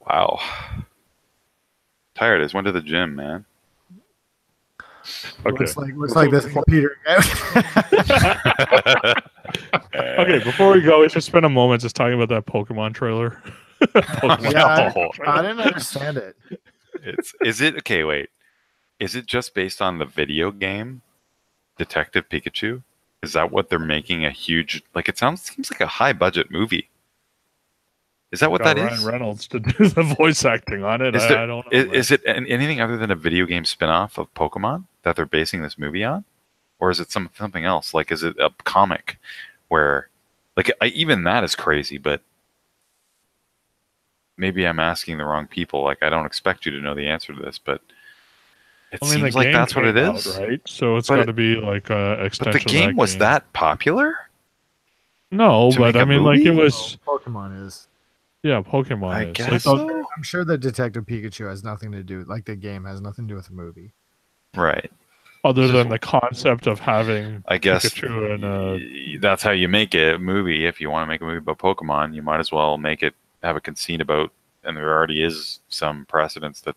Wow. Tired. I just went to the gym, man. Okay. Looks like this is Peter. Okay, before we go, we should spend a moment just talking about that Pokemon trailer. Yeah, No. I didn't understand it. Is it okay, wait. Is it just based on the video game Detective Pikachu? Is that what they're making a huge it seems like a high budget movie. Is that what Got that Ryan is? Reynolds to do the voice acting on it. I don't know. Is it anything other than a video game spin-off of Pokemon that they're basing this movie on? Or is it something else? Like, is it a comic where, even that is crazy, but maybe I'm asking the wrong people. Like, I don't expect you to know the answer to this, but it seems like that's what it is. Right? So it's But got to be like a extension. But the game was that popular? No, to but make I a mean, like movie? it was. Pokemon is. Yeah, Pokemon I is. guess Like, so. I'm sure that Detective Pikachu has nothing to do. Like the game has nothing to do with the movie. Right. other than the concept of having I guess Pikachu and that's how you make a movie. If you want to make a movie about Pokemon, you might as well have a conceit about, and there already is some precedence that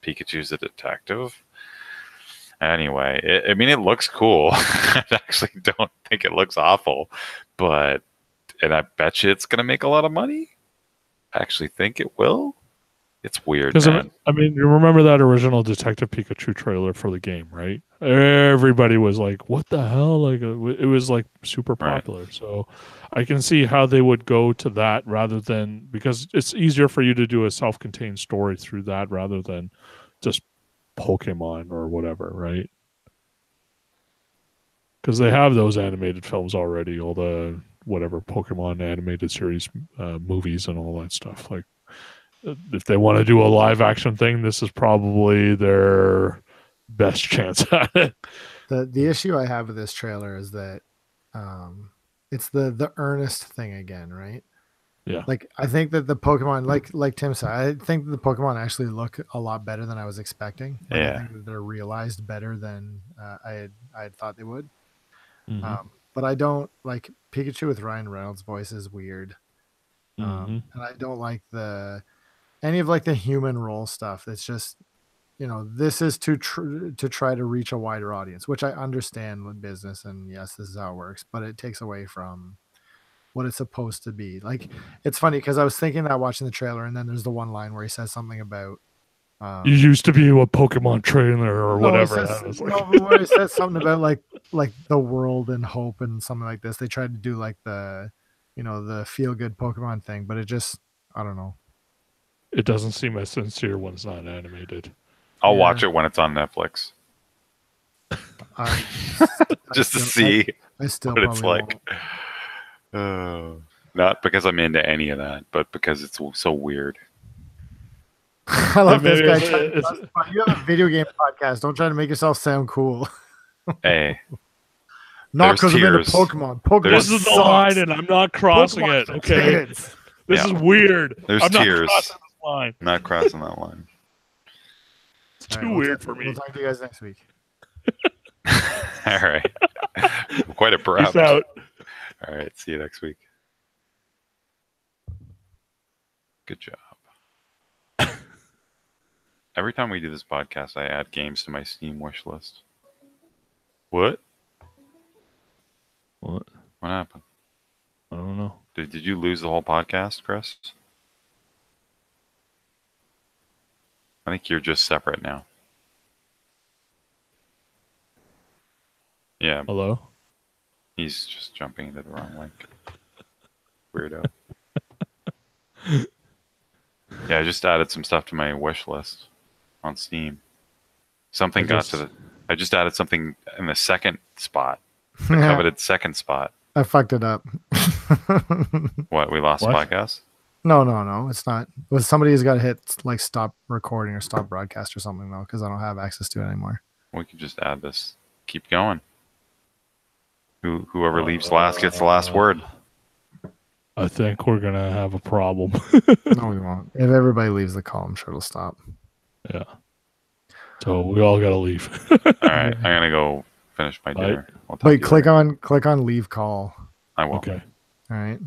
Pikachu's a detective. Anyway, it looks cool. I actually don't think it looks awful, and I bet you it's going to make a lot of money. I actually think it will. It's weird, man. I mean, you remember that original Detective Pikachu trailer for the game, right? Everybody was like, "What the hell?" Like, it was like super popular. Right. So, I can see how they would go to that rather than, because it's easier for you to do a self-contained story through that rather than just Pokemon or whatever, right? Because they have those animated films already, all the whatever Pokemon animated series movies and all that stuff. Like, if they want to do a live action thing, this is probably their best chance at it. The issue I have with this trailer is that it's the earnest thing again, right? Yeah. Like, I think that the Pokemon, like Tim said, I think the Pokemon actually look a lot better than I was expecting. Like, yeah. I think that they're realized better than I had thought they would. Mm-hmm. But I don't like Pikachu with Ryan Reynolds' voice is weird. Mm-hmm. And I don't like any of like the human role stuff. That's just, this is to try to reach a wider audience, which I understand with business, and yes, this is how it works, but it takes away from what it's supposed to be. Like, it's funny because I was thinking that watching the trailer, and then there's the one line where he says something about You used to be a Pokemon trainer or No, it whatever. says- That was no, but when it says something about like the world and hope and something like this, they tried to do like the, the feel good Pokemon thing, but it just, I don't know. It doesn't seem as sincere when it's not animated. I'll Yeah. watch it when it's on Netflix I, just to still- see I still what it's probably like. Not because I'm into any of that, but because it's so weird. won't. I love this Maybe guy. it's- trying to it's- justify- You have a video game podcast. Don't try to make yourself sound cool. Hey, Not There's because I'm into tears. Pokemon. Pokemon This is the sucks. line, and I'm not crossing Pokemon it. for Okay, kids. this Yeah. is weird. There's I'm not tears. crossing this line. I'm not crossing that line. It's too All right, we'll weird talk- for me. We'll talk to you guys next week. All right. Quite abrupt. Peace out. All right. See you next week. Good job. Every time we do this podcast, I add games to my Steam wish list. What? What? What happened? I don't know. Did you lose the whole podcast, Chris? I think you're just separate now. Yeah, Hello. he's just jumping into the wrong link. Weirdo. Yeah, I just added some stuff to my wish list on Steam. Something got to the. I just added something in the second spot, the coveted second spot. I fucked it up. What? We lost What? the podcast? No, it's not. Well, somebody's got to hit like stop recording or stop broadcast or something though, because I don't have access to it anymore. We could just add this. Keep going. Whoever leaves last gets the last word. I think we're gonna have a problem. No, we won't. If everybody leaves the call, I'm sure it'll stop. Yeah. So we all gotta leave. All right, I'm gonna go finish my dinner. We'll talk to Wait, you later. click on leave call. I will. Okay. All right.